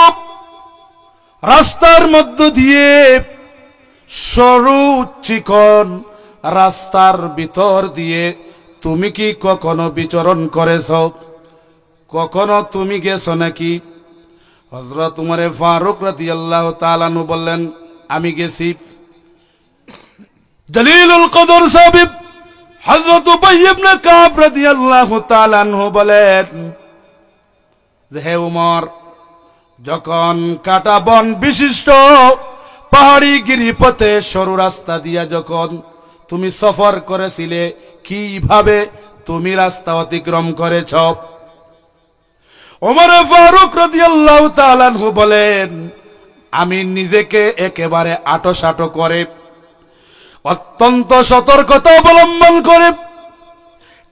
রাস্তার মধ্য দিয়ে সরু চিকন রাস্তার ভিতর দিয়ে তুমি কি কখনো বিচরণ করেছ? কখনো তুমি গেছো নাকি? হযরত ওমর ফারুক রাদিয়াল্লাহু তাআলা আনহু বললেন, আমি গেছি। জলিলুল কদর সাহিব হযরত উবাই ইবনে কাব রাদিয়াল্লাহু তাআলা আনহু বলেন যে হে উমর, যখন কাটা বন বিশিষ্ট পাহাড়ি গিরিপথে সরু রাস্তা দিয়া যখন তুমি সফর করেছিলে, কিভাবে তুমি রাস্তা অতিক্রম করেছ? ওমর ফারুক রাদিয়াল্লাহু তাআলা আনহু বলেন, আমি নিজেকে একেবারে আটোসাটো করে অত্যন্ত সতর্কতা অবলম্বন করে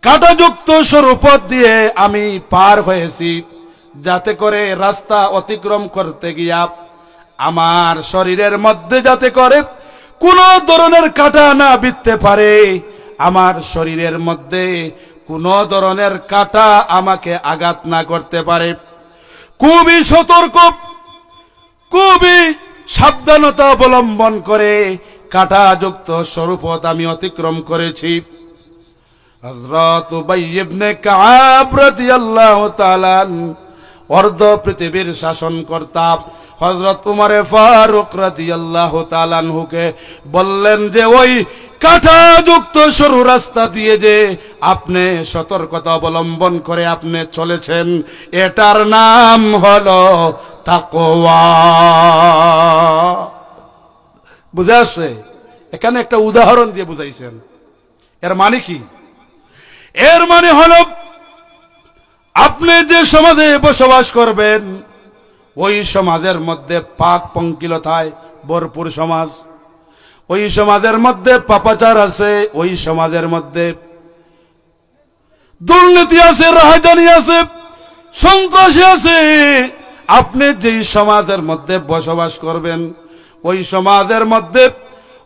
কাঁটাযুক্ত সরু পথ দিয়ে আমি পার হয়েছি, যাতে করে রাস্তা অতিক্রম করতে গিয়া আমার শরীরের মধ্যে যাতে করে কোন ধরনের কাঁটা না বিঁধতে পারে, আমার শরীরের মধ্যে কোন ধরনের কাঁটা আমাকে আঘাত না করতে পারে। খুবই সতর্ক, খুবই সাবধানতা অবলম্বন করে কাঁটাযুক্ত সরু পথ আমি অতিক্রম করেছি। হযরত উবাই ইবনে কাব রাদিয়াল্লাহু তাআলা অর্ধ পৃথিবীর শাসনকর্তা হযরত উমর ফারুক রাদিয়াল্লাহু তাআলা আনহুকে বললেন যে ওই কাঁটাযুক্ত সরু রাস্তা দিয়ে যে আপনি সতর্কতা অবলম্বন করে আপনি চলেছেন, এটার নাম হলো তাকওয়া। বুঝে আসছে? এখানে একটা উদাহরণ দিয়ে বুঝাইছেন। এর মানে কি? এর মানে হলো আপনি যে সমাজে বসবাস করবেন, ওই সমাজের মধ্যে পাক পঙ্কিলতায় ভরপুর সমাজ, ওই সমাজের মধ্যে পাপাচার আছে, ওই সমাজের মধ্যে দুর্নীতি আছে, রাহাজানি আছে, সন্ত্রাসী আছে। আপনি যেই সমাজের মধ্যে বসবাস করবেন, ওই সমাজের মধ্যে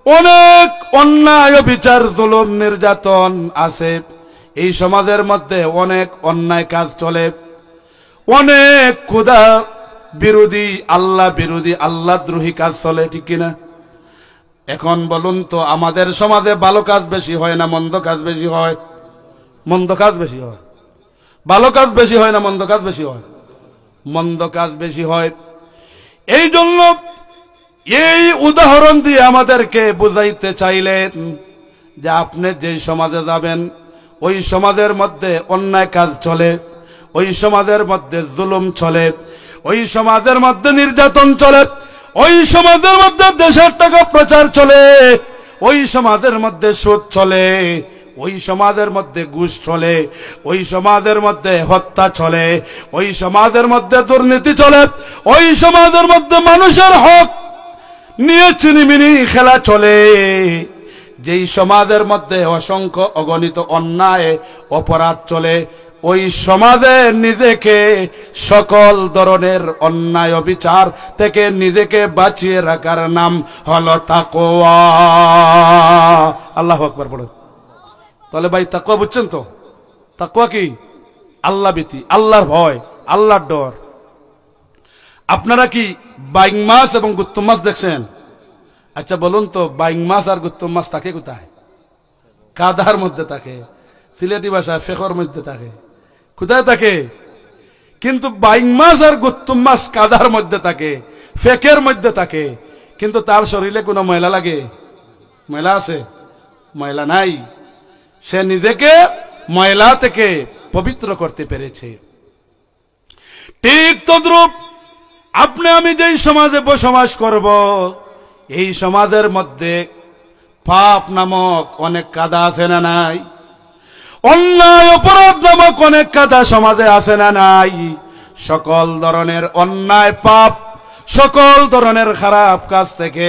অনেক অন্যায়, বিচার, জুলুম, নির্যাতন আছে। এই সমাজের মধ্যে অনেক অন্যায় কাজ চলে, অনেক খোদা বিরোধী, আল্লাহ বিরোধী, আল্লাহ দ্রোহী কাজ চলে, ঠিক কিনা? এখন বলুন তো, আমাদের সমাজে ভালো কাজ বেশি হয় না মন্দ কাজ বেশি হয়? মন্দ কাজ বেশি হয়। ভালো কাজ বেশি হয় না মন্দ কাজ বেশি হয়? মন্দ কাজ বেশি হয়। এই জন্য এই উদাহরণ দিয়ে আমাদেরকে বুঝাইতে চাইলেন যে আপনি যে সমাজে যাবেন, ওই সমাজের মধ্যে অন্যায় কাজ চলে, ওই সমাজের মধ্যে জুলুম চলে, ওই সমাজের মধ্যে নির্যাতন চলে, ওই সমাজের মধ্যে দেশের টাকা প্রচার চলে, ওই সমাজের মধ্যে সুদ চলে, ওই সমাজের মধ্যে ঘুষ চলে, ওই সমাজের মধ্যে হত্যা চলে, ওই সমাজের মধ্যে দুর্নীতি চলে, ওই সমাজের মধ্যে মানুষের হক নিয়ে চিনিমিনি খেলা চলে, যেই সমাজের মধ্যে অসংখ্য অগণিত অন্যায় অপরাধ চলে, ওই সমাজে নিজেকে সকল ধরনের অন্যায় বিচার থেকে নিজেকে বাঁচিয়ে রাখার নাম হলো তাকওয়া। আল্লাহু আকবার বলেন। তাহলে ভাই তাকওয়া বুঝছেন তো? তাকওয়া কি? আল্লাহ ভীতি, আল্লাহর ভয়, আল্লাহর ডর। আপনারা কি বাইং মাছ এবং গুত্তম মাছ দেখছেন? আচ্ছা বলুন তো, বাইং মাছ আর গুত্তম মাছ থাকে কোথায়? কাদার মধ্যে থাকে, সিলেটি ভাষায় ফেকর মধ্যে থাকে। কোথায় থাকে? কিন্তু বাইং মাছ আর গুত্তম মাছ কাদার মধ্যে থাকে, ফেকের মধ্যে থাকে, কিন্তু তার শরীরে কোনো ময়লা লাগে? ময়লা আছে? ময়লা নাই। সে নিজেকে ময়লা থেকে পবিত্র করতে পেরেছে। ঠিক তদ্রূপ আপনি আমি যেই সমাজে বসবাস করব, এই সমাজের মধ্যে পাপ নামক অনেক কাদা আছে না নাই? অন্যায় অপরাধ নামক অনেক কাদা সমাজে আছে না নাই? সকল ধরনের অন্যায়, পাপ, সকল ধরনের খারাপ কাজ থেকে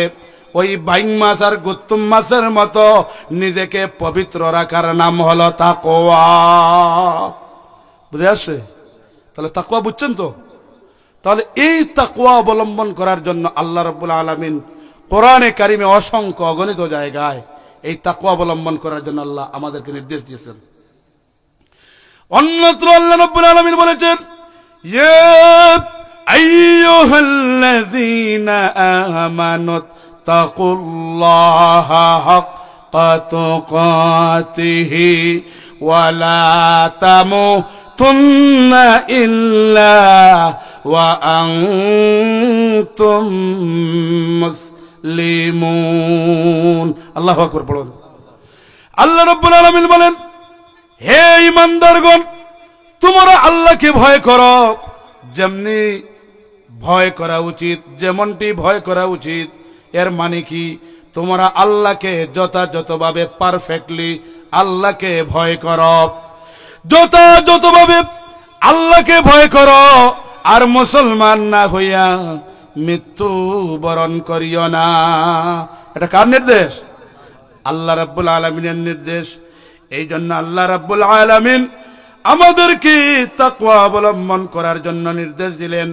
ওই বাইং মাছ আর গুত্তম মাছের মতো নিজেকে পবিত্র রাখার নাম হলো তাকওয়া। বুঝে আসছে? তাহলে তাকওয়া বুঝছেন তো? তাহলে এই তাকওয়া অবলম্বন করার জন্য আল্লাহ রাব্বুল আলামিন কোরআনে কারিমে অসংখ্য অগণিত জায়গায় এই তাকওয়া অবলম্বন করার জন্য আল্লাহ আমাদেরকে নির্দেশ দিয়েছেন। অন্যত্র আল্লাহ রাব্বুল আলামিন বলেছেন, ইয়া আইয়ুহাল্লাযীনা আমানু তাকুল্লাহা হাক্কা তুকাতিহি ওয়া লা তামুতুন্না ইল্লা ওয়া আনতুম মুসলিমুন। আল্লাহু আকবার পড়ুন। আল্লাহ রাব্বুল আলামিন বলেন, হে ঈমানদারগণ, তোমরা আল্লাহকে ভয় করো যেমনি ভয় করা উচিত, যেমনটি ভয় করা উচিত। এর মানে কি? তোমরা আল্লাহকে যথাযথভাবে পারফেক্টলি আল্লাহকে ভয় করো, যথাযথভাবে আল্লাহকে ভয় করো, আর মুসলমান না হইয়া মৃত্যু বরণ করিও না। এটা কার নির্দেশ? আল্লাহ রাব্বুল আলামিনের নির্দেশ। এই জন্য আল্লাহ রাব্বুল আলামিন আমাদেরকে তাকওয়া অবলম্বন করার জন্য নির্দেশ দিলেন।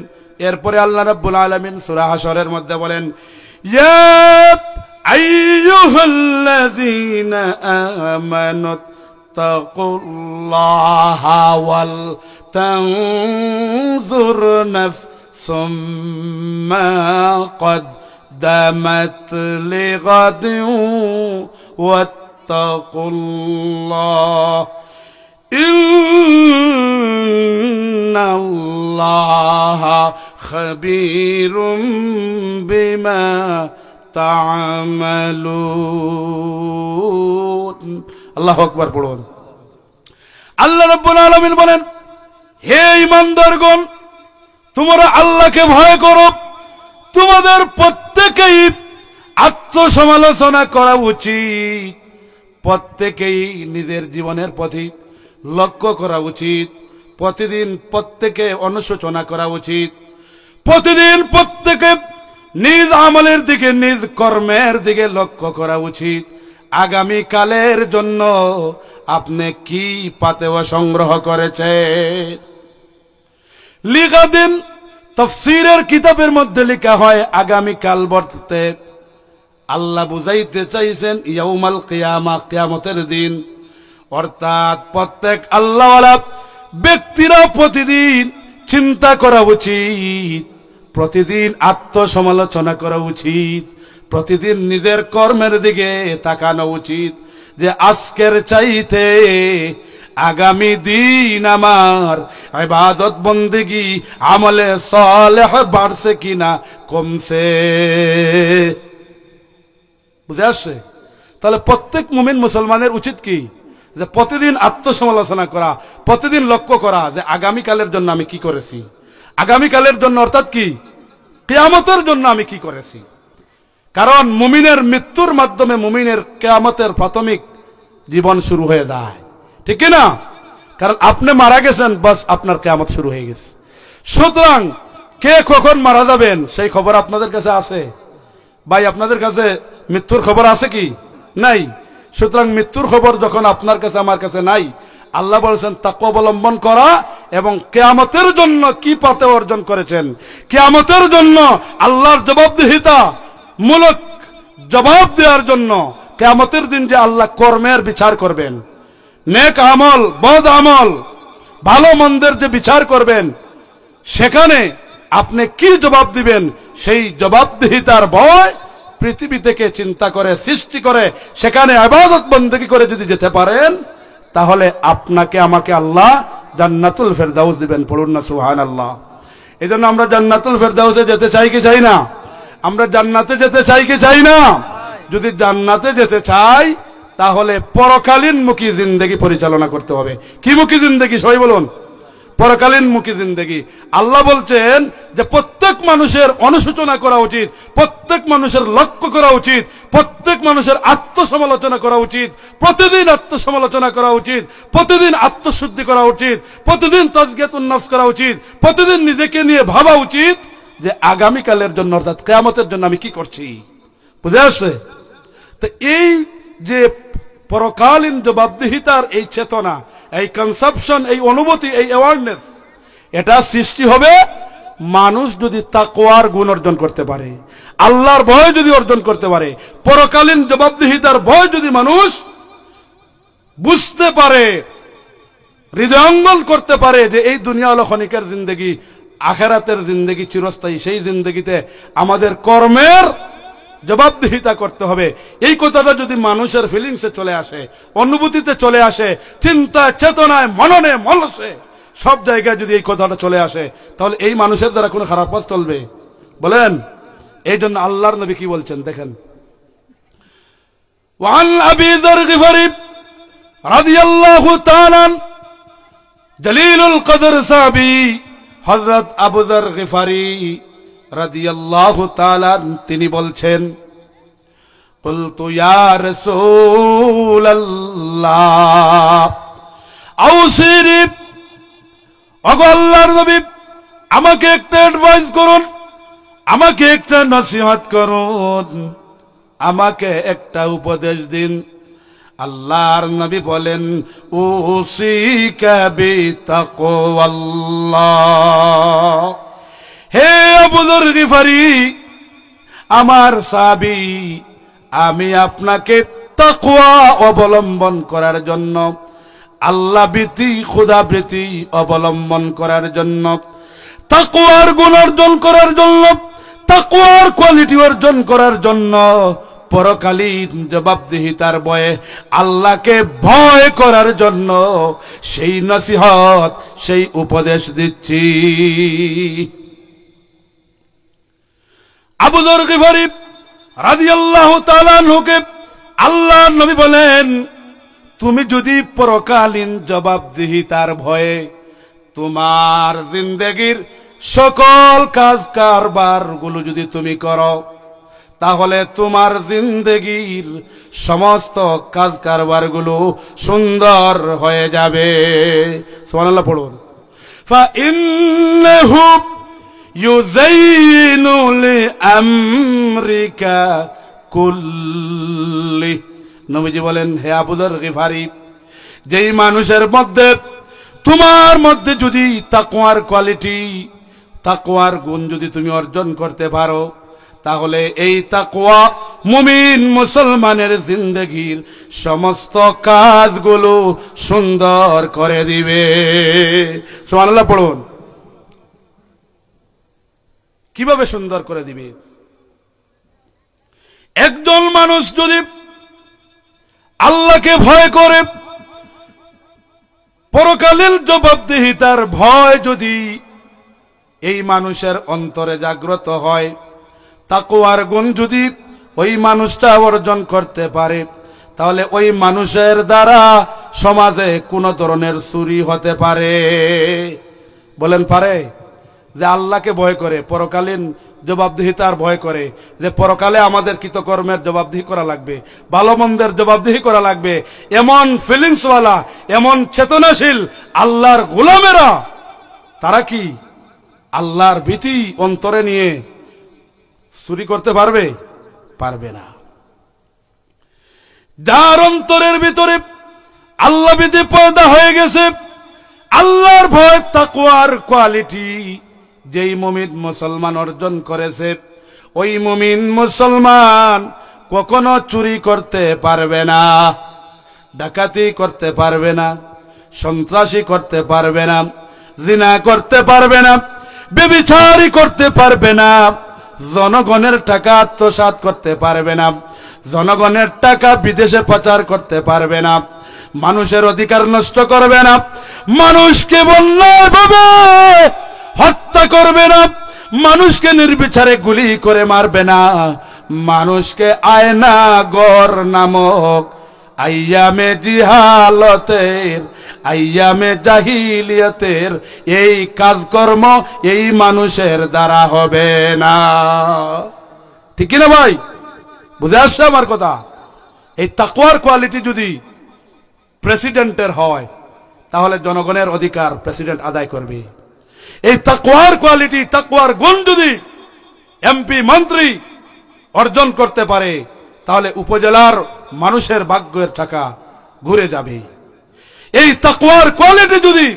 এরপরে আল্লাহ রাব্বুল আলামিন সূরা হাশরের মধ্যে বলেন, ইয়া আইয়ুহাল্লাযীনা আমানু তাকুল্লাহা ওয়াল তানজুর নাফসুম মা قدمت لغد واتقوا الله إن الله خبير بما تعملون। আল্লাহু আকবার পড়ুন। আল্লাহ রাব্বুল আলামিন বলেন, হে ঈমানদারগণ, তোমরা আল্লাহকে ভয় করো। তোমাদের প্রত্যেকেই আত্মসমালোচনা করা উচিত, প্রত্যেকেই নিজের জীবনের প্রতি লক্ষ্য করা উচিত, প্রতিদিন প্রত্যেকে অনুশোচনা করা উচিত, প্রতিদিন প্রত্যেকে নিজ আমলের দিকে, নিজ কর্মের দিকে লক্ষ্য করা উচিত। আগামী কালের জন্য আপনি কি পাতেও সংগ্রহ করেছেন। লিগাদিন তাফসীরের কিতাবের মধ্যে লেখা হয় আগামীকাল বলতে আল্লাহ বুঝাইতে চাইছেন ইয়াউমাল কিয়ামা, কিয়ামতের দিন। অর্থাৎ প্রত্যেক আল্লাহওয়ালা ব্যক্তিরা প্রতিদিন চিন্তা করা উচিত, প্রতিদিন আত্মসমালোচনা করা উচিত, প্রতিদিন নিজের কর্মের দিকে তাকানো উচিত যে আজকের চাইতে আগামী দিন আমার ইবাদত বন্দেগী আমলে সালেহ বাড়ছে কিনা কমছে। বুঝে আসছে? তাহলে প্রত্যেক মুমিন মুসলমানের উচিত কি? যে প্রতিদিন আত্মসমালোচনা করা, প্রতিদিন লক্ষ্য করা যে আগামীকালের জন্য আমি কি করেছি, আগামীকালের জন্য অর্থাৎ কি কিয়ামতের জন্য আমি কি করেছি। কারণ মুমিনের মৃত্যুর মাধ্যমে মুমিনের কিয়ামতের প্রাথমিক জীবন শুরু হয়ে যায়, ঠিক না? কারণ আপনি মারা গেছেন, বাস আপনার কিয়ামত শুরু হয়ে গেছে। সুতরাং কে কখন মারা যাবেন সেই খবর আপনাদের কাছে আছে? ভাই, আপনাদের কাছে মৃত্যুর খবর আছে কি? নাই। সুতরাং মৃত্যুর খবর যখন আপনার কাছে আমার কাছে নাই, আল্লাহ বলেছেন তাকওয়া অবলম্বন করা এবং কিয়ামতের জন্য কি পাতে অর্জন করেছেন, কিয়ামতের জন্য আল্লাহর জবাবদিহিতা মূলক জবাব দেওয়ার জন্য, কিয়ামতের দিন যে আল্লাহ কর্মের বিচার করবেন, নেক আমল বদ আমল ভালো মন্দের যে বিচার করবেন, সেখানে আপনি কি জবাব দিবেন সেই জবাবদিহিতার ভয় পৃথিবী থেকে চিন্তা করে সৃষ্টি করে সেখানে ইবাদত বন্দেগী করে যদি যেতে পারেন, তাহলে আপনাকে আমাকে আল্লাহ জান্নাতুল ফেরদাউস দিবেন। পড়ুন না সুবহানাল্লাহ। এজন্য আমরা জান্নাতুল ফেরদাউসে যেতে চাই কি চাই না? আমরা জান্নাতে যেতে চাই কি চাই না? যদি জান্নাতে যেতে চাই তাহলে পরকালীন মুখী জিন্দেগি পরিচালনা করতে হবে। কি মুখী জিন্দেগি? সবাই বলুন। পরকালীন মুখী জিন্দেগি। আল্লাহ বলছেন যে প্রত্যেক মানুষের অনুশোচনা করা উচিত, প্রত্যেক মানুষের লক্ষ্য করা উচিত, প্রত্যেক মানুষের আত্মসমালোচনা করা উচিত, প্রতিদিন আত্মসমালোচনা করা উচিত, প্রতিদিন আত্মশুদ্ধি করা উচিত, প্রতিদিন তাজকিয়াতুন নফস করা উচিত, প্রতিদিন নিজেকে নিয়ে ভাবা উচিত যে আগামীকালের জন্য অর্থাৎ কিয়ামতের জন্য আমি কি করছি। বুঝে আসছে? তো এই যে পরকালীন জবাবদিহিতার এই চেতনা, এই কনসেপশন, এই অনুভূতি, এই অ্যাওয়ারনেস, এটা সৃষ্টি হবে মানুষ যদি তাকওয়ার গুণ অর্জন করতে পারে, আল্লাহর ভয় যদি অর্জন করতে পারে, পরকালীন জবাবদিহিতার ভয় যদি মানুষ বুঝতে পারে, হৃদয়ঙ্গম করতে পারে যে এই দুনিয়া হলো ক্ষণিকের জিন্দেগি, আখেরাতের জিন্দেগি চিরস্থায়ী, সেই জিন্দেগিতে আমাদের কর্মের জবাবদিহিতা করতে হবে। এই কথাটা যদি মানুষের ফিলিংসে চলে আসে, অনুভূতিতে চলে আসে, চিন্তা চেতনায় মননে মনসে সব জায়গায় যদি এই কথাটা চলে আসে, তাহলে এই মানুষের দ্বারা কোনো খারাপ কাজ চলবে? বলেন, এই জন্য আল্লাহর নবী কি বলছেন দেখেন, ওয়ান আবি যর গিফারি রাদিয়াল্লাহু তাআলা, জলিলুল কদর সাহাবী হযরত আবু যর গিফারি রাদিয়াল্লাহু তাআলা তিনি বলছেন, কুলতু ইয়া রাসূলুল্লাহ আউসিনি, ওগো আল্লাহর নবী আমাকে একটা অ্যাডভাইস করুন, আমাকে একটা নসিহত করুন, আমাকে একটা উপদেশ দিন। আল্লাহর নবী বলেন, উসিকা বিতাকওয়াল্লাহ, হে আবু যর গিফারি আমার সাহাবী, আমি আপনাকে তাকওয়া অবলম্বন করার জন্য, আল্লাহ ভীতি খোদা ভীতি অবলম্বন করার জন্য, তাকওয়ার গুণ অর্জন করার জন্য, তাকওয়ার কোয়ালিটি অর্জন করার জন্য, পরকালীন জবাবদিহিতার ভয়ে আল্লাহকে ভয় করার জন্য সেই নসিহত সেই উপদেশ দিচ্ছি। আবু যর গিফারি রাদিয়াল্লাহু তাআলা আনহুকে আল্লাহর নবী বলেন, তুমি যদি পরকালীন জবাবদিহিতার ভয়ে তোমার জিন্দেগির সকল কাজ কারবার গুলো যদি তুমি করো, তাহলে তোমার জিন্দেগির সমস্ত কাজ কারবার গুলো সুন্দর হয়ে যাবে। সুবহানাল্লাহ পড়ুন। ফাইন্নাহু ইউযাইনু লিআমরিকা কুল্লি, নবীজি বলেন, হে আবু যর গিফারি, যেই মানুষের মধ্যে তোমার মধ্যে যদি তাকওয়ার কোয়ালিটি তাকওয়ার গুণ যদি তুমি অর্জন করতে পারো, তাহলে এই তাকওয়া মুমিন মুসলমানের জিন্দেগির সমস্ত কাজগুলো সুন্দর করে দিবে। সুবহানাল্লাহ পড়ুন। কিভাবে সুন্দর করে দিবে? একজন মানুষ যদি আল্লাহকে ভয় করে, পরকালীন জবাবদিহিতার ভয় যদি এই মানুষের অন্তরে জাগ্রত হয়, তাকওয়ার গুণ যদি ওই মানুষটা অর্জন করতে পারে, তাহলে ওই মানুষের দ্বারা সমাজে কোন ধরনের চুরি হতে পারে? বলেন পারে? যে আল্লাহকে ভয় করে, পরকালীন জবাবদিহিতার ভয় করে, যে পরকালে আমাদের কৃতকর্মের জবাবদিহি করা লাগবে, ভালো মন্দের জবাবদিহি করা লাগবে, এমন ফিলিংসওয়ালা, এমন চেতনাশীল আল্লাহর গোলামেরা, তারা কি আল্লাহর ভীতি অন্তরে নিয়ে চুরি করতে পারবে? পারবে না। যার অন্তরের ভিতরে আল্লাহ ভীতি পয়দা হয়ে গেছে, আল্লাহর ভয় তাকওয়ার কোয়ালিটি যেই মুমিন মুসলমান অর্জন করেছে, ওই মুমিন মুসলমান কখনো চুরি করতে পারবে না, ডাকাতি করতে পারবে না, সন্ত্রাসী করতে পারবে না, জিনা করতে পারবে না, ব্যভিচারী করতে পারবে না, জনগণের টাকা আত্মসাৎ করতে পারবে না, জনগণের টাকা বিদেশে পাচার করতে পারবে না, মানুষের অধিকার নষ্ট করবে না, মানুষকে অন্যায়ভাবে হত্যা করবে না, মানুষকে নির্বিচারে গুলি করে মারবে না, মানুষকে আয়না গর নামক আইয়ামে জিহালতের, আইয়ামে জাহিলিয়াতের এই কাজকর্ম এই মানুষের দ্বারা হবে না। ঠিক না ভাই? বুঝে আসছে আমার কথা? এই তাকওয়ার কোয়ালিটি যদি প্রেসিডেন্টের হয়, তাহলে জনগণের অধিকার প্রেসিডেন্ট আদায় করবে। এই তাকওয়ার কোয়ালিটি, তাকওয়ার গুণ যদি এমপি মন্ত্রী অর্জন করতে পারে, তাহলে উপজেলার মানুষের ভাগ্যের চাকা ঘুরে যাবে। এই তাকওয়ার কোয়ালিটি যদি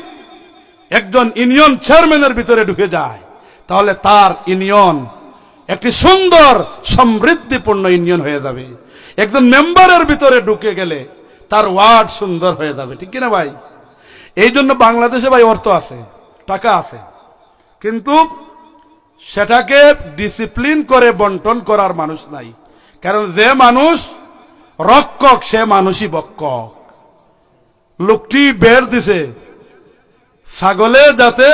একজন ইউনিয়ন চেয়ারম্যানের ভিতরে ঢুকে যায়, তাহলে তার ইউনিয়ন একটি সুন্দর সমৃদ্ধিপূর্ণ ইউনিয়ন হয়ে যাবে। একজন মেম্বারের ভিতরে ঢুকে গেলে তার ওয়ার্ড সুন্দর হয়ে যাবে। ঠিক কিনা ভাই? এই জন্য বাংলাদেশে ভাই অর্থ আছে, টাকা আছে, কিন্তু সেটাকে ডিসিপ্লিন করে বন্টন করার মানুষ নাই। কারণ যে মানুষ রক্ষক সে মানুষই বক্ষক। লোকটি বেড় দিছে ছাগলে যাতে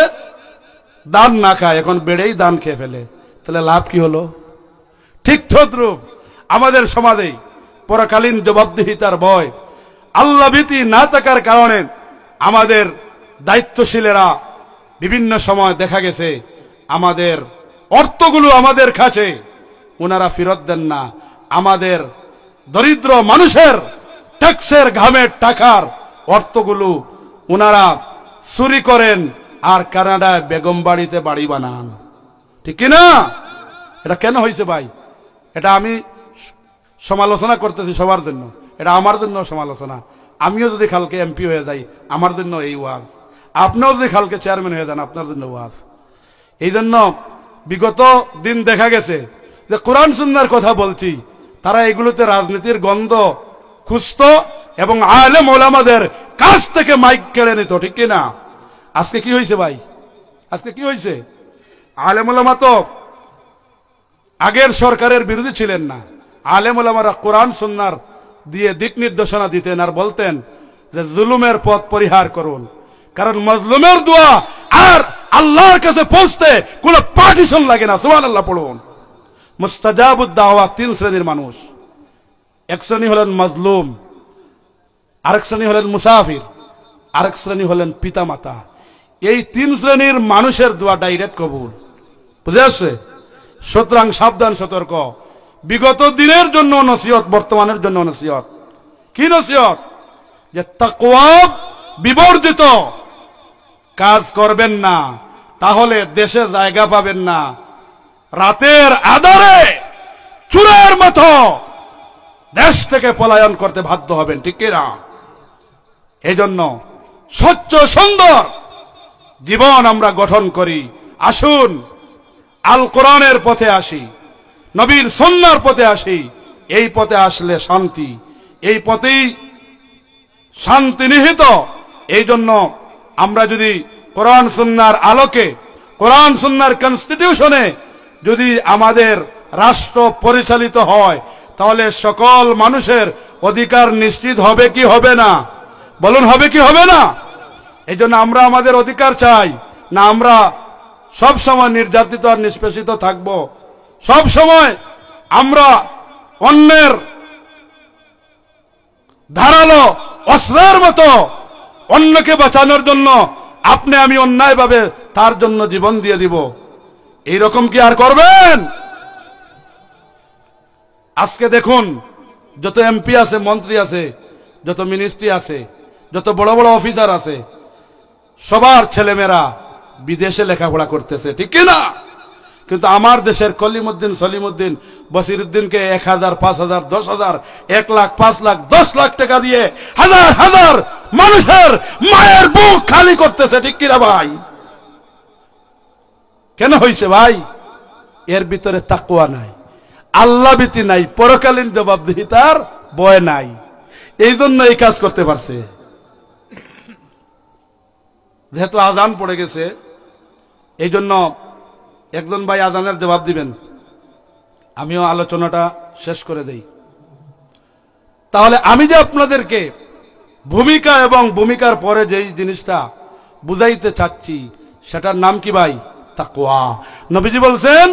দান না খায়, এখন বেড়েই দান খেয়ে ফেলে, তাহলে লাভ কি হলো? ঠিক তদ্রূপ আমাদের সমাজে পরকালীন জবাবদিহিতার ভয়, আল্লাহ ভীতি না থাকার কারণে আমাদের দায়িত্বশীলেরা বিভিন্ন সময় দেখা গেছে আমাদের অর্থগুলো আমাদের কাছে ওনারা ফেরত দেন না। আমাদের দরিদ্র মানুষের ট্যাক্সের ঘামের টাকার অর্থগুলো ওনারা চুরি করেন আর কানাডায় বেগম বাড়িতে বাড়ি বানান। ঠিক কিনা? এটা কেন হয়েছে ভাই? এটা আমি সমালোচনা করতেছি সবার জন্য, এটা আমার জন্য সমালোচনা। আমিও যদি কালকে এমপি হয়ে যাই আমার জন্য এই ওয়াজ, আপনিও যদি কালকে চেয়ারম্যান হয়ে যান আপনার জন্য ওয়াজ। এই জন্য বিগত দিন দেখা গেছে যে কোরআন সুন্নাহর কথা বলছি, তারা এগুলোতে রাজনীতির গন্ধ খুঁজত এবং আলেম ওলামাদের কাছ থেকে মাইক কেড়ে নিত। ঠিক কিনা? আজকে কি হয়েছে ভাই? আজকে কি হয়েছে? আলেম ওলামা তো আগের সরকারের বিরোধী ছিলেন না। আলেম ওলামারা কোরআন সুন্নাহর দিয়ে দিক নির্দেশনা দিতেন আর বলতেন যে জুলুমের পথ পরিহার করুন, কারণ মজলুমের দোয়া আর আল্লাহর কাছে পৌঁছতে কোন পার্টিশন লাগে না। সুবহানাল্লাহ পড়ুন। মুস্তাজাবুদ দাওয়া তিন শ্রেণীর মানুষ, এক শ্রেণী হলেন মজলুম, আরেক শ্রেণী হলেন মুসাফির, আরেক শ্রেণী হলেন পিতামাতা। এই তিন শ্রেণীর মানুষের দোয়া ডাইরেক্ট কবুল। বুঝে আসছে? সুতরাং সাবধান, সতর্ক। বিগত দিনের জন্য নসিহত, বর্তমানের জন্য নসিহত। কি নসিহত? যে তাকওয়া বিবর্জিত কাজ করবেন না, তাহলে দেশে জায়গা পাবেন না। রাতের আধারে চোরের মতো দেশ থেকে পলায়ন করতে বাধ্য হবেন। ঠিক কিনা? এই জন্য স্বচ্ছ সুন্দর জীবন আমরা গঠন করি। আসুন আল কোরআনের পথে আসি, নবীর সুন্নাহর পথে আসি। এই পথে আসলে শান্তি, এই পথেই শান্তি নিহিত। এই জন্য আমরা যদি কোরআন সুন্নাহর আলোকে, কোরআন সুন্নাহর কনস্টিটিউশনে যদি আমাদের রাষ্ট্র পরিচালিত হয়, তাহলে সকল মানুষের অধিকার নিশ্চিত হবে কি হবে না? বলুন, হবে কি হবে না? এই জন্য আমরা আমাদের অধিকার চাই না আমরা সব সময় নির্যাতিত আর নিষ্পেষিত থাকব? সব সময় আমরা অন্যের ধারালো অস্ত্রের মতো অন্যকে বাঁচানোর জন্য আপনি আমি অন্যায়ভাবে তার জন্য জীবন দিয়ে দিব? এইরকম কি আর করবেন? আজকে দেখুন, যত এমপি আছে, মন্ত্রী আছে, যত মিনিস্ট্রি আছে, যত বড় বড় অফিসার আছে, সবার ছেলেমেয়েরা বিদেশে লেখাপড়া করতেছে। ঠিক কিনা? কিন্তু আমার দেশের কলিমুদ্দিন, সলিমুদ্দিন, বসিরুদ্দিনকে 1000, 5000, 10,000, 1 লাখ, 5 লাখ, 10 লাখ টাকা দিয়ে হাজার হাজার মানুষের মায়ের বুক খালি করতেছে। ঠিক কিনা ভাই? কেন হইছে ভাই? এর ভিতরে তাকওয়া নাই, আল্লাহ ভীতি নাই, পরকালীন জবাবদিহিতার ভয় নাই। এই জন্য এই কাজ করতে পারছে। যেহেতু আজান পড়ে গেছে, এই জন্য একজন ভাই আজানের জবাব দিবেন, আমিও আলোচনাটা শেষ করে দেই। তাহলে আমি যে আপনাদেরকে ভূমিকা এবং ভূমিকার পরে যেই জিনিসটা বুঝাইতে চাচ্ছি, সেটার নাম কি ভাই? তাকওয়া। নবীজি বলছেন,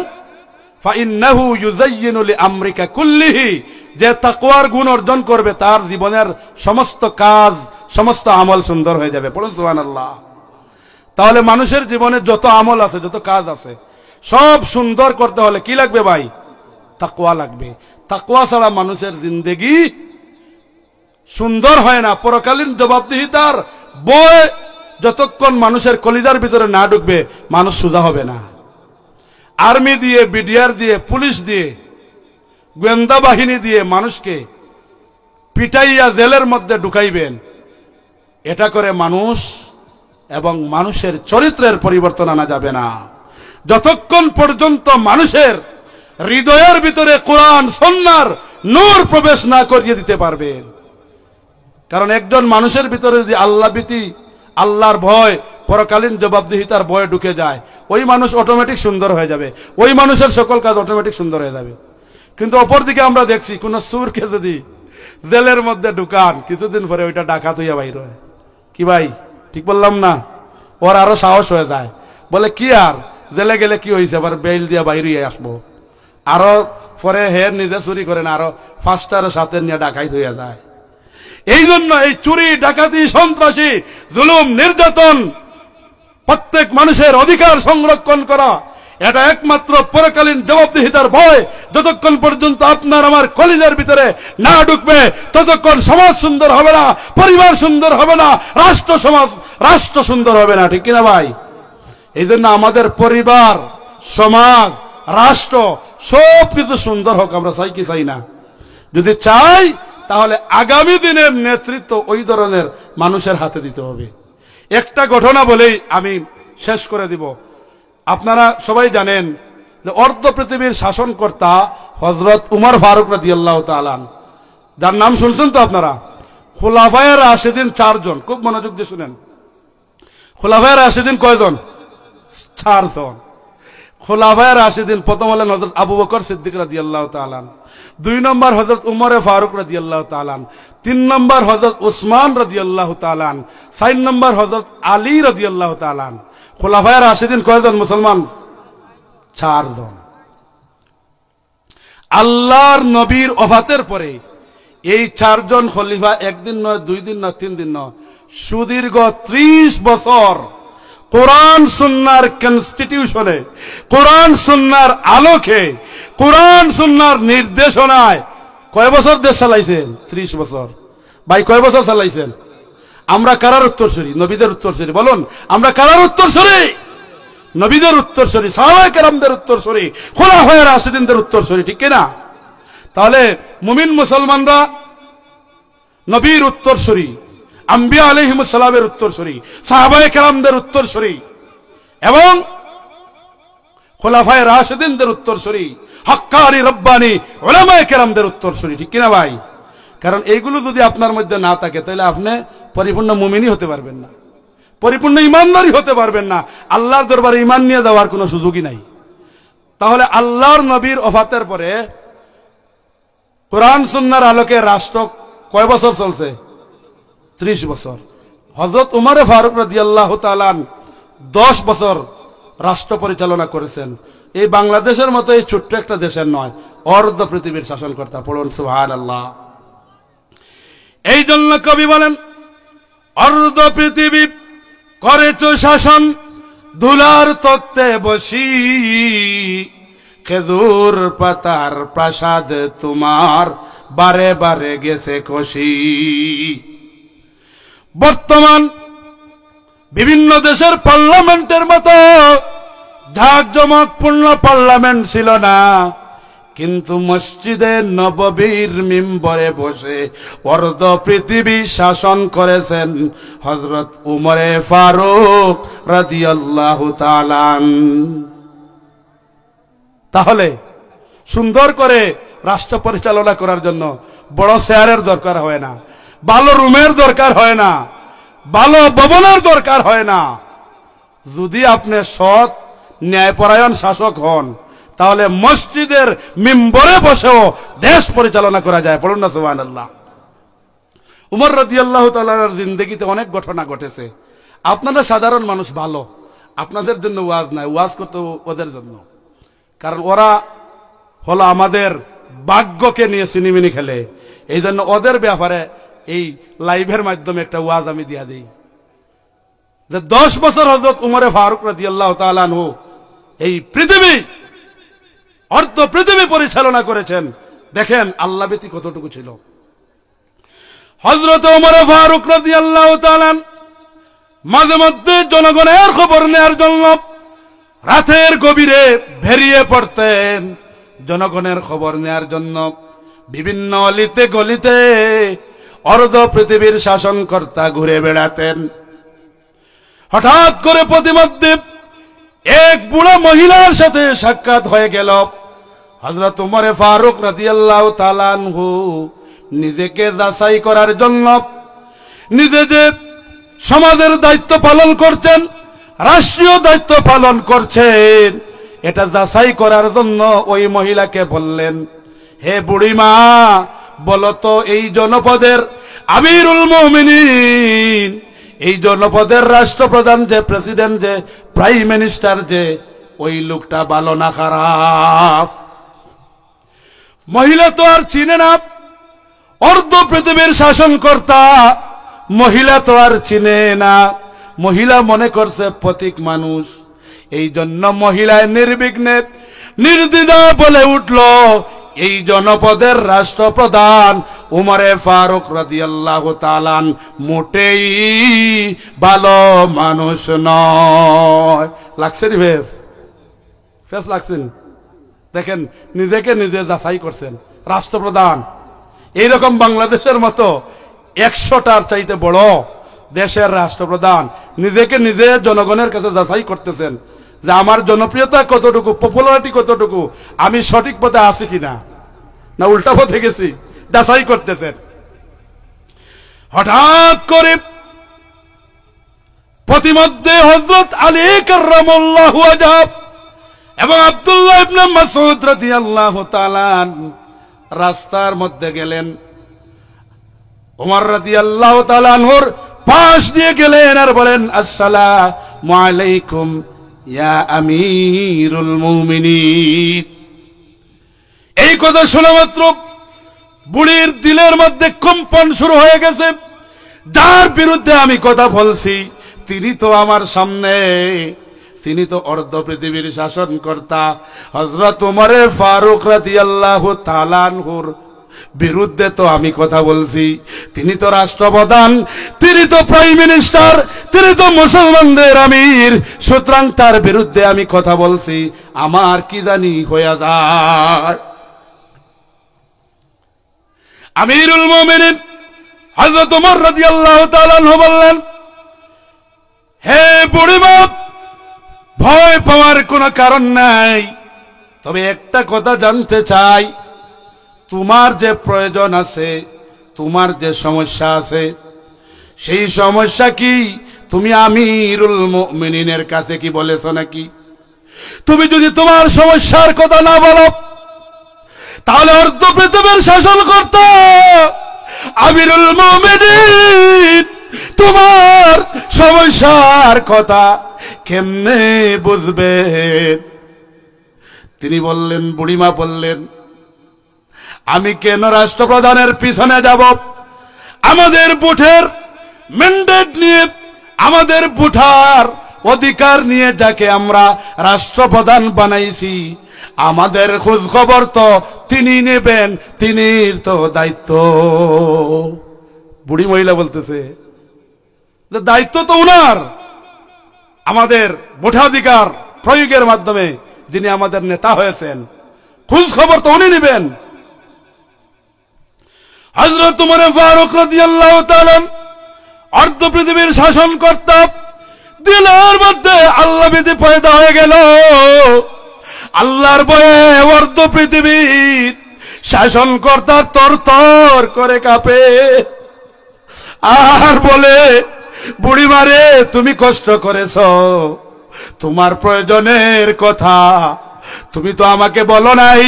ফাইন্নাহু ইউযায়্যিনু লিআমরিকা কুল্লিহি, যে তাকওয়ার গুণ অর্জন করবে তার জীবনের সমস্ত কাজ, সমস্ত আমল সুন্দর হয়ে যাবে। পড়ুন সুবহানাল্লাহ। তাহলে মানুষের জীবনে যত আমল আছে, যত কাজ আছে, সব সুন্দর করতে হলে কি লাগবে ভাই? তাকওয়া লাগবে। তাকওয়া ছাড়া মানুষের জিন্দেগি সুন্দর হয় না। পরকালীন জবাবদিহিতার ভয় যতক্ষণ মানুষের কলিজার ভিতরে না ঢুকবে, মানুষ সোজা হবে না। আর্মি দিয়ে, বিডিআর দিয়ে, পুলিশ দিয়ে, গোয়েন্দা বাহিনী দিয়ে মানুষকে পিটাইয়া জেলের মধ্যে ঢুকাইবেন, এটা করে মানুষ এবং মানুষের চরিত্রের পরিবর্তন আনা যাবে না। যতক্ষণ পর্যন্ত মানুষের হৃদয়ের ভিতরে কোরআন সুন্নাহর নূর প্রবেশ না করিয়ে দিতে পারবেন। কারণ একজন মানুষের ভিতরে যদি আল্লাহ ভীতি, আল্লাহর ভয়, পরকালীন জবাবদিহিতার ভয় ঢুকে যায়, ওই মানুষ অটোমেটিক সুন্দর হয়ে যাবে, ওই মানুষের সকল কাজ অটোমেটিক সুন্দর হয়ে যাবে। কিন্তু অপরদিকে আমরা দেখছি, কোন সুরকে যদি জেলের মধ্যে ঢুকান, কিছুদিন পরে ওইটা ডাকাত হইয়া বাইর হয়। কি ভাই ঠিক বললাম না? ওর আরো সাহস হয়ে যায়, বলে কি আর জেলে গেলে কি হয়েছে, আবার বেল দিয়া বাইর হয়ে আসবো। আরো পরে হের নিজে চুরি করে না, আরো 5টার সাথে নিয়ে ডাকাইত হইয়া যায়। এই জন্য এই চুরি, ডাকাতি, সন্ত্রাসী, জুলুম, নির্যাতন, প্রত্যেক মানুষের অধিকার সংরক্ষণ করা, এটা একমাত্র পরকালীন জবাবদিহিতার ভয় যতক্ষণ পর্যন্ত আপনার আমার কলিজার ভিতরে না ঢুকবে ততক্ষণ সমাজ সুন্দর হবে না, পরিবার সুন্দর হবে না, রাষ্ট্র সুন্দর হবে না। ঠিক কিনা ভাই? এই জন্য আমাদের পরিবার, সমাজ, রাষ্ট্র সব কিছু সুন্দর হোক, আমরা চাই কি চাই না? যদি চাই তাহলে আগামী দিনের নেতৃত্ব ওই ধরনের মানুষের হাতে দিতে হবে। একটা ঘটনা বলেই আমি শেষ করে দিব। আপনারা সবাই জানেন যে অর্ধ পৃথিবীর শাসনকর্তা হযরত উমর ফারুক রাদিয়াল্লাহু তাআলা, যার নাম শুনছেন তো আপনারা। খুলাফায়ে রাশিদিন 4 জন, খুব মনোযোগ দিয়ে শুনেন। খুলাফায়ে রাশিদিন কয়জন? 4 জন। খুলাফায়ে রাশিদিন প্রথম হলেন হযরত আবু বকর সিদ্দিক রাদিয়াল্লাহু তাআলা, 2 নম্বর হযরত উমর ফারুক রাদিয়াল্লাহু তাআলা, 3 নম্বর হযরত উসমান রাদিয়াল্লাহু তাআলা, 4 নম্বর হযরত আলী রাদিয়াল্লাহু তাআলা। খুলাফায়ে রাশিদিন কয়জন মুসলমান? 4 জন। আল্লাহর নবীর ওফাতের পরে এই 4 জন খলিফা একদিন নয়, 2 দিন নয়, 3 দিন নয়, সুদীর্ঘ 30 বছর কোরআন সুন্নাহর কনস্টিটিউশনে, কোরআন সুন্নাহর আলোকে, কোরআন সুন্নাহর নির্দেশনায় কয় বছর দেশ চালাইছেন? 30 বছর। ভাই কয় বছর চালাইছেন? আমরা কারার উত্তরসূরি? নবীদের উত্তরসূরি। বলুন, আমরা কারার উত্তরসূরি? নবীদের উত্তরসূরি, সাহাবায়ে কেরামদের উত্তরসূরি, খুলাফায়ে রাশিদিনদের উত্তরসূরি। ঠিক কিনা? তাহলে মুমিন মুসলমানরা নবীর উত্তরসূরি, আম্বিয়া আলাইহিমুস সালামের উত্তরসূরি, সাহাবায়ে কেরামদের উত্তরসূরি এবং খুলাফায়ে রাশিদিনদের উত্তরসূরি, হক্কানি রব্বানি উলামায়ে কেরামদের উত্তরসূরি। ঠিক কিনা ভাই? কারণ এইগুলো যদি আপনার মধ্যে না থাকে তাহলে আপনি পরিপূর্ণ মুমিনই হতে পারবেন না, পরিপূর্ণ ইমানদারই হতে পারবেন না। আল্লাহর দরবারে ইমান নিয়ে যাওয়ার কোনো সুযোগই নাই। তাহলে আল্লাহর নবীর ওফাতের পরে কোরআন সুন্নাহর আলোকে রাষ্ট্র কয় বছর চলছে? 30 বছর। হযরত উমর ফারুক রাদিয়াল্লাহু তাআলা 10 বছর রাষ্ট্র পরিচালনা করেছেন। এই বাংলাদেশের মতো এই ছোট্ট একটা দেশের নয়, অর্ধ পৃথিবীর শাসনকর্তা। পড়ুন সুবহানাল্লাহ। এই জন্য কবি বলেন, অর্ধ পৃথিবী করেছ শাসন ধুলার তক্তে বসি, খেজুর পাতার প্রাসাদ তোমার বারে বারে গেছে খসি। বর্তমান বিভিন্ন দেশের পার্লামেন্টের মতো জাঁকজমকপূর্ণ পার্লামেন্ট ছিল না, কিন্তু মসজিদে নববীর মিম্বরে বসে অর্ধ পৃথিবী শাসন করেছেন হযরত উমরে ফারুক রাদিয়াল্লাহু তাআলা। তাহলে সুন্দর করে রাষ্ট্র পরিচালনা করার জন্য বড় চেয়ারের দরকার হয় না, ভালো রুমের দরকার হয় না, ভালো ভবনের দরকার হয় না। যদি আপনি সৎ ন্যায়পরায়ণ শাসক হন তাহলে মসজিদের মিম্বরে বসেও দেশ পরিচালনা করা যায়। পড়ুন না সুবহানাল্লাহ। উমর রাদিয়াল্লাহু তাআলার জিন্দেগিতে অনেক ঘটনা ঘটেছে। আপনারা সাধারণ মানুষ, ভালো, আপনাদের জন্য ওয়াজ নাই, ওয়াজ করতে ওদের জন্য। কারণ ওরা হলো আমাদের ভাগ্যকে নিয়ে সিনেমিনি খেলে। এই জন্য ওদের ব্যাপারে এই লাইভের মাধ্যমে একটা ওয়াজ আমি দিয়া দিই যে 10 বছর হযরত উমরে ফারুক রাদিয়াল্লাহু তাআলা আনহু এই পৃথিবী, অর্ধ পৃথিবী পরিচালনা করেছেন। দেখেন আল্লাহ ব্যতী কতটুকু ছিল। হযরত উমরে ফারুক রাদিয়াল্লাহু তাআলা মাঝে মধ্যে জনগণের খবর নেয়ার জন্য রাতের গভীরে বেরিয়ে পড়তেন। জনগণের খবর নেয়ার জন্য বিভিন্ন অলিতে গলিতে অর্ধ পৃথিবীর শাসনকর্তা ঘুরে বেড়াতেন। হঠাৎ করে প্রতিমধ্যে এক বুড়া মহিলার সাথে সাক্ষাৎ হয়ে গেল। হযরত উমরে ফারুক রাদিয়াল্লাহু তাআলা আনহু নিজেকে যাচাই করার জন্য, নিজে যে সমাজের দায়িত্ব পালন করছেন, রাষ্ট্রীয় দায়িত্ব পালন করছেন, এটা যাচাই করার জন্য ওই মহিলাকে বললেন, হে বুড়িমা, বলতো এই জনপদের আমিরুল মুমিনিন, এই জনপদের রাষ্ট্রপ্রধান যে, প্রেসিডেন্ট যে, প্রাইম মিনিস্টার যে, ওই লোকটা ভালো না খারাপ? মহিলা তো আর চিনে না, অর্ধ পৃথিবীর শাসনকর্তা মহিলা তো আর চিনে না, মহিলা মনে করছে প্রতীক মানুষ। এই জন্য মহিলায় নির্বিঘ্নে নির্দ্বিধা বলে উঠল, এই জনপদের রাষ্ট্রপ্রধান উমরে ফারুক রাদিয়াল্লাহু তাআলা মোটেই ভালো মানুষ নয়। লাগছে নি ফেস লাগছেন? দেখেন, নিজেকে নিজে যাচাই করছেন রাষ্ট্রপ্রধান। এইরকম বাংলাদেশের মতো 100টার চাইতে বড় দেশের রাষ্ট্রপ্রধান নিজেকে নিজে জনগণের কাছে যাচাই করতেছেন যে আমার জনপ্রিয়তা কতটুকু, পপুলারিটি কতটুকু, আমি সঠিক পথে আছি কিনা, না উল্টা পথে গেছি, যাচাই করতেছেন। হঠাৎ করে প্রতিমধ্যে হযরত আলী কাররামাল্লাহু ওয়াজহু এবং আব্দুল্লাহ ইবনে মাসউদ রাদিয়াল্লাহু তাআলা রাস্তার মধ্যে গেলেন। ওমর রাদিয়াল্লাহু তাআলা আনহুর পাশ দিয়ে গেলেন আর বলেন, আসসালামু আলাইকুম ইয়া আমিরুল মুমিনিন। এই কথা শোনা মাত্র বুড়ির দিলের মধ্যে কম্পন শুরু হয়ে গেছে। যার বিরুদ্ধে আমি কথা বলছি তিনি তো আমার সামনে, তিনি তো অর্ধ পৃথিবীর শাসনকর্তা হযরত ওমর ফারুক রাদিয়াল্লাহু তাআলা আনহুর বিরুদ্ধে তো আমি কথা বলছি। তিনি তো রাষ্ট্রপ্রধান, তিনি তো প্রাইম মিনিস্টার, তিনি তো মুসলমানদের আমির, সুতরাং তার বিরুদ্ধে আমি কথা বলছি, আমার কি জানি হয়ে যায়। আমিরুল মুমিনিন হযরত ওমর রাদিয়াল্লাহু তাআলা আনহু বললেন, হে বুড়িমা, ভয় পাওয়ার কোনো কারণ নাই, তবে একটা কথা জানতে চাই, তোমার যে প্রয়োজন আছে, তোমার যে সমস্যা আছে, সেই সমস্যা কি তুমি আমিরুল মুমিনিনের কাছে কি বলেছো নাকি? তুমি যদি তোমার সমস্যার কথা না বলো তাহলে অর্ধ পৃথিবীর শাসনকর্তা আমিরুল মুমিনিন তোমার সমস্যার কথা কেমনে বুঝবে? তিনি বললেন, বুড়িমা বললেন, আমি কেন রাষ্ট্রপ্রধানের পিছনে যাব? আমাদের বুথের ম্যান্ডেট নিয়ে, আমাদের বুথার অধিকার নিয়ে যাকে আমরা রাষ্ট্রপ্রধান বানাইছি, আমাদের খোঁজ খবর তো তিনি নেবেন, তিনির তো দায়িত্ব। বুড়ি মহিলা বলতেছে, দায়িত্ব তো উনার, আমাদের ভোটাধিকার প্রয়োগের মাধ্যমে যিনি আমাদের নেতা হয়েছেন, খোঁজ খবর তো উনি নেবেন। হযরত ওমর ফারুক রাদিয়াল্লাহু তাআলা অর্ধ পৃথিবীর শাসনকর্তা, দিলের মধ্যে আল্লাহ ভীতি পয়দা হয়ে গেল। আল্লাহর ভয়ে অর্ধ পৃথিবীর শাসনকর্তা তরতর করে কাঁপে আর বলে, বুড়িমারে তুমি কষ্ট করেছ, তোমার প্রয়োজনের কথা তুমি তো আমাকে বলো নাই,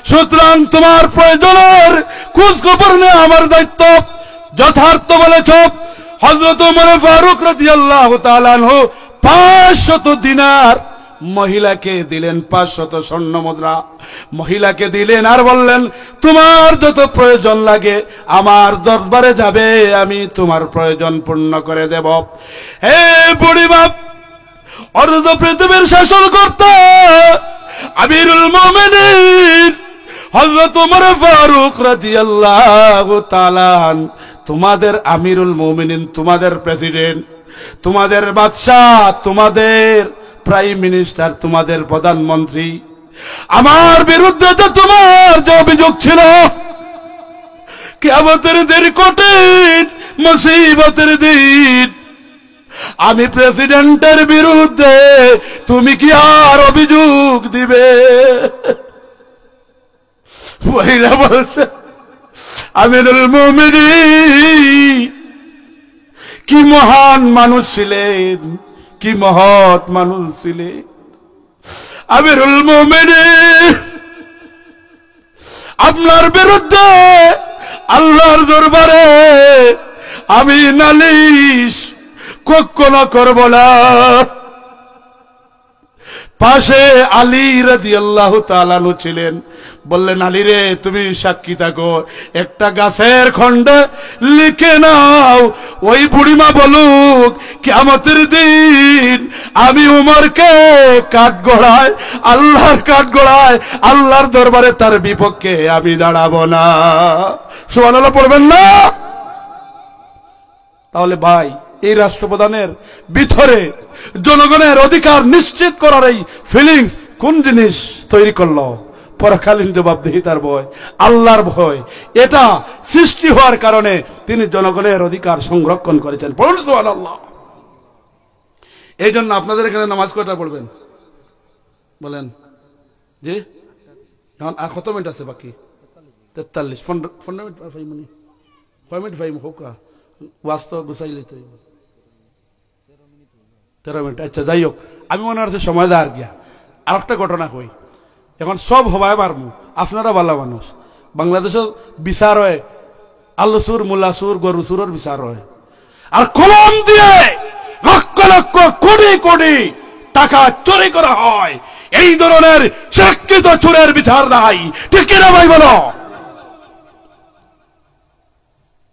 সুতরাং তোমার প্রয়োজনের খোঁজ খবর নেওয়া আমার দায়িত্ব। যথার্থ বলেছ। হযরত ওমর ফারুক রাদিয়াল্লাহু তাআলা আনহু 500 দিনার মহিলাকে দিলেন, 500 স্বর্ণ মুদ্রা মহিলাকে দিলেন আর বললেন, তোমার যত প্রয়োজন লাগে আমার দরবারে যাবে, আমি তোমার প্রয়োজন পূর্ণ করে দেব। হে বুড়ি বাপ, অর্ধ পৃথিবীর শাসনকর্তা আমিরুল মুমিনিন হযরত ওমর ফারুক রাদিয়াল্লাহু তাআলা, তোমাদের আমিরুল মুমিনিন, তোমাদের প্রেসিডেন্ট, তোমাদের বাদশাহ, তোমাদের প্রাইম মিনিস্টার, তোমাদের প্রধানমন্ত্রী, আমার বিরুদ্ধে যে তোমার যে অভিযোগ ছিল, কিয়ামতের দিন কঠিন মুসিবতের দিন, আমি প্রেসিডেন্টের বিরুদ্ধে তুমি কি আর অভিযোগ দিবে? মহিলা বলছে, আমিরুল মুমিনিন কি মহান মানুষ ছিলেন, কি মহৎ মানুষ ছিলেন। আমিরুল মুমিনিন আপনার বিরুদ্ধে আল্লাহর দরবারে আমি নালিশ কখনো করব না। পাশে আলী রাদিয়াল্লাহু তাআলা ছিলেন, বললেন আলী রে তুমি সাক্ষী থাকো, একটা গাছের খণ্ডে লিখে নাও, ওই বুড়িমা বলুক কিয়ামতের দিন আমি উমরকে কাঠগড়ায়, আল্লাহর কাঠগড়ায়, আল্লাহর দরবারে তার বিপক্ষে আমি দাঁড়াবো না। সুবহানাল্লাহ পড়বেন না? তাহলে ভাই এই রাষ্ট্রপ্রধানের ভিতরে জনগণের অধিকার নিশ্চিত করার এই ফিলিংস কোন জিনিস তৈরি করলো? পরকালীন জবাবদিহিতার ভয়, আল্লাহর ভয়, এটা সৃষ্টি হওয়ার কারণে তিনি জনগণের অধিকার সংরক্ষণ করেছেন। পড়ুন সুবহানাল্লাহ। এই জন্য আপনাদের এখানে নামাজ কয়টা পড়বেন বলেন? জি, এখন আর কত মিনিট আছে বাকি? 43। 15 মিনিট ফাইমনি, 5 মিনিট ফাইম হোক, ওয়াস্ত গুছাইলে তো 13 মিনিট। আচ্ছা যাই হোক, আমি মনে হচ্ছে সময় দেওয়ার গিয়া আর একটা ঘটনা কই। এখন সব হবাই পারবো, আপনারা ভালো মানুষ। বাংলাদেশের বিচার হয় আল্লুসুর, মুল্লাসুর, গরুসুরের বিচার হয়, আর কলম দিয়ে লক্ষ লক্ষ কোটি কোটি টাকা চুরি করা হয়। এই ধরনের শিক্ষিত চোরের বিচার নাই, ঠিক কিনা ভাই বলো?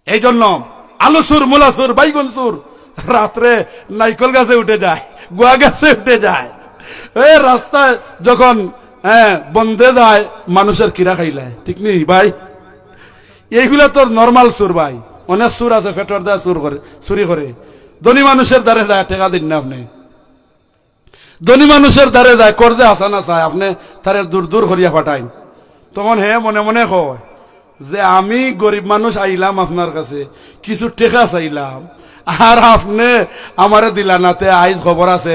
এই জন্য আলুসুর, মুলাসুর, বাইগনসুর রাত্রে নাইকল গাছে উঠে যায়, গোয়া গাছে উঠে যায়, রাস্তায় যখন বন্ধে যায় মানুষের কিরা খাইলে, ঠিক নেই ভাই? এইগুলা তো নর্মাল সুর ভাই। অনেক সুর আছে ফেটর দেয় সুর করে, চুরি করে। ধনী মানুষের দ্বারে যায়, টেকা দিন না আপনি। ধনী মানুষের দ্বারে যায়, করজে আসা না চায়, আপনি তারে দূর দূর করিয়া পাঠাইন। তখন হে মনে মনে কয় যে আমি গরিব মানুষ আইলাম আপনার কাছে, কিছু টেকা চাইলাম, আর আপনি আমারে দিলা নাতে, আইজ খবর আছে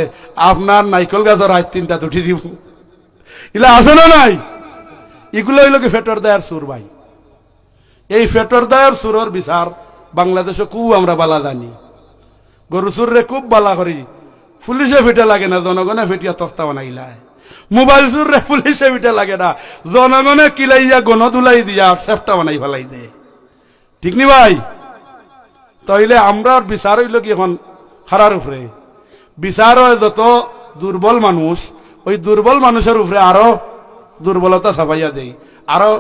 আপনার নাইকল গাছের আজ 3টা উঠি দিব। ইলা আছে না নাই? এগুলো হইল কি ফেটর দায়ের সুর ভাই। এই ফেটর দায়ের সুরের বিচার বাংলাদেশে খুব আমরা বালা জানি। গরু সুরে খুব বালা করি, পুলিশে ফিটে লাগে না, জনগণে ফিটিয়া তক্তা বানাইলায়। মোবাইল সুরে পুলিশে ফিটে লাগে না, জনগণে কিলাইয়া গণ দুলাই দিয়া সেফটা বানাই ফেলাই দে, ঠিক নি ভাই? তাইলে আমরা বিচার হইল কি এখন হারার উপরে বিচার হয়। যত দুর্বল মানুষ, ওই দুর্বল মানুষের উপরে আরো দুর্বলতা ছাপাইয়া দেই, আরো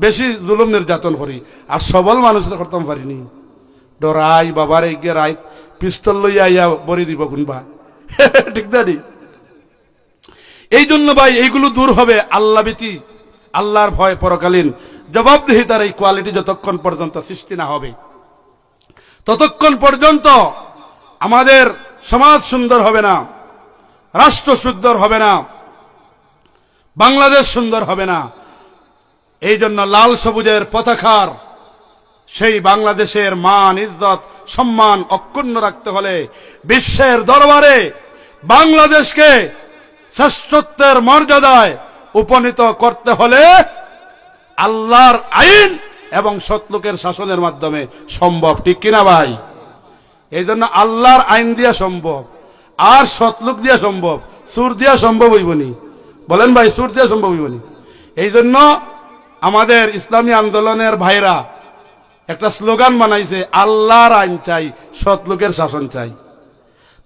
বেশি জুলুম নির্যাতন করি, আর সবল মানুষের করতাম পারিনি। ডরাই বাবার এগিয়ে রায় পিস্তল লইয়া ইয়া বরি দিব কোনবা, ঠিক না? এই জন্য ভাই এইগুলো দূর হবে আল্লাহ ভীতি, আল্লাহর ভয়, পরকালীন জবাবদিহিতার এই কোয়ালিটি যতক্ষণ পর্যন্ত সৃষ্টি না হবে, ততক্ষণ পর্যন্ত আমাদের সমাজ সুন্দর হবে না, রাষ্ট্র সুন্দর হবে না, বাংলাদেশ সুন্দর হবে না। এই জন্য লাল সবুজের পতাকার সেই বাংলাদেশের মান, ইজ্জত, সম্মান অক্ষুণ্ণ রাখতে হলে, বিশ্বের দরবারে বাংলাদেশকে শ্রেষ্ঠত্বের মর্যাদায় উপনীত করতে হলে আল্লাহর আইন এবং সৎলোকের শাসনের মাধ্যমে সম্ভব, ঠিক কিনা ভাই? এই জন্য আল্লাহর আইন দিয়া সম্ভব, আর সৎলোক দিয়া সম্ভব, সুর দিয়া সম্ভব হইবনি। বলেন ভাই, সুর দিয়া সম্ভব হইবনি। এই জন্য আমাদের ইসলামী আন্দোলনের ভাইরা একটা স্লোগান বানাইছে, আল্লাহর আইন চাই, সৎলোকের শাসন চাই।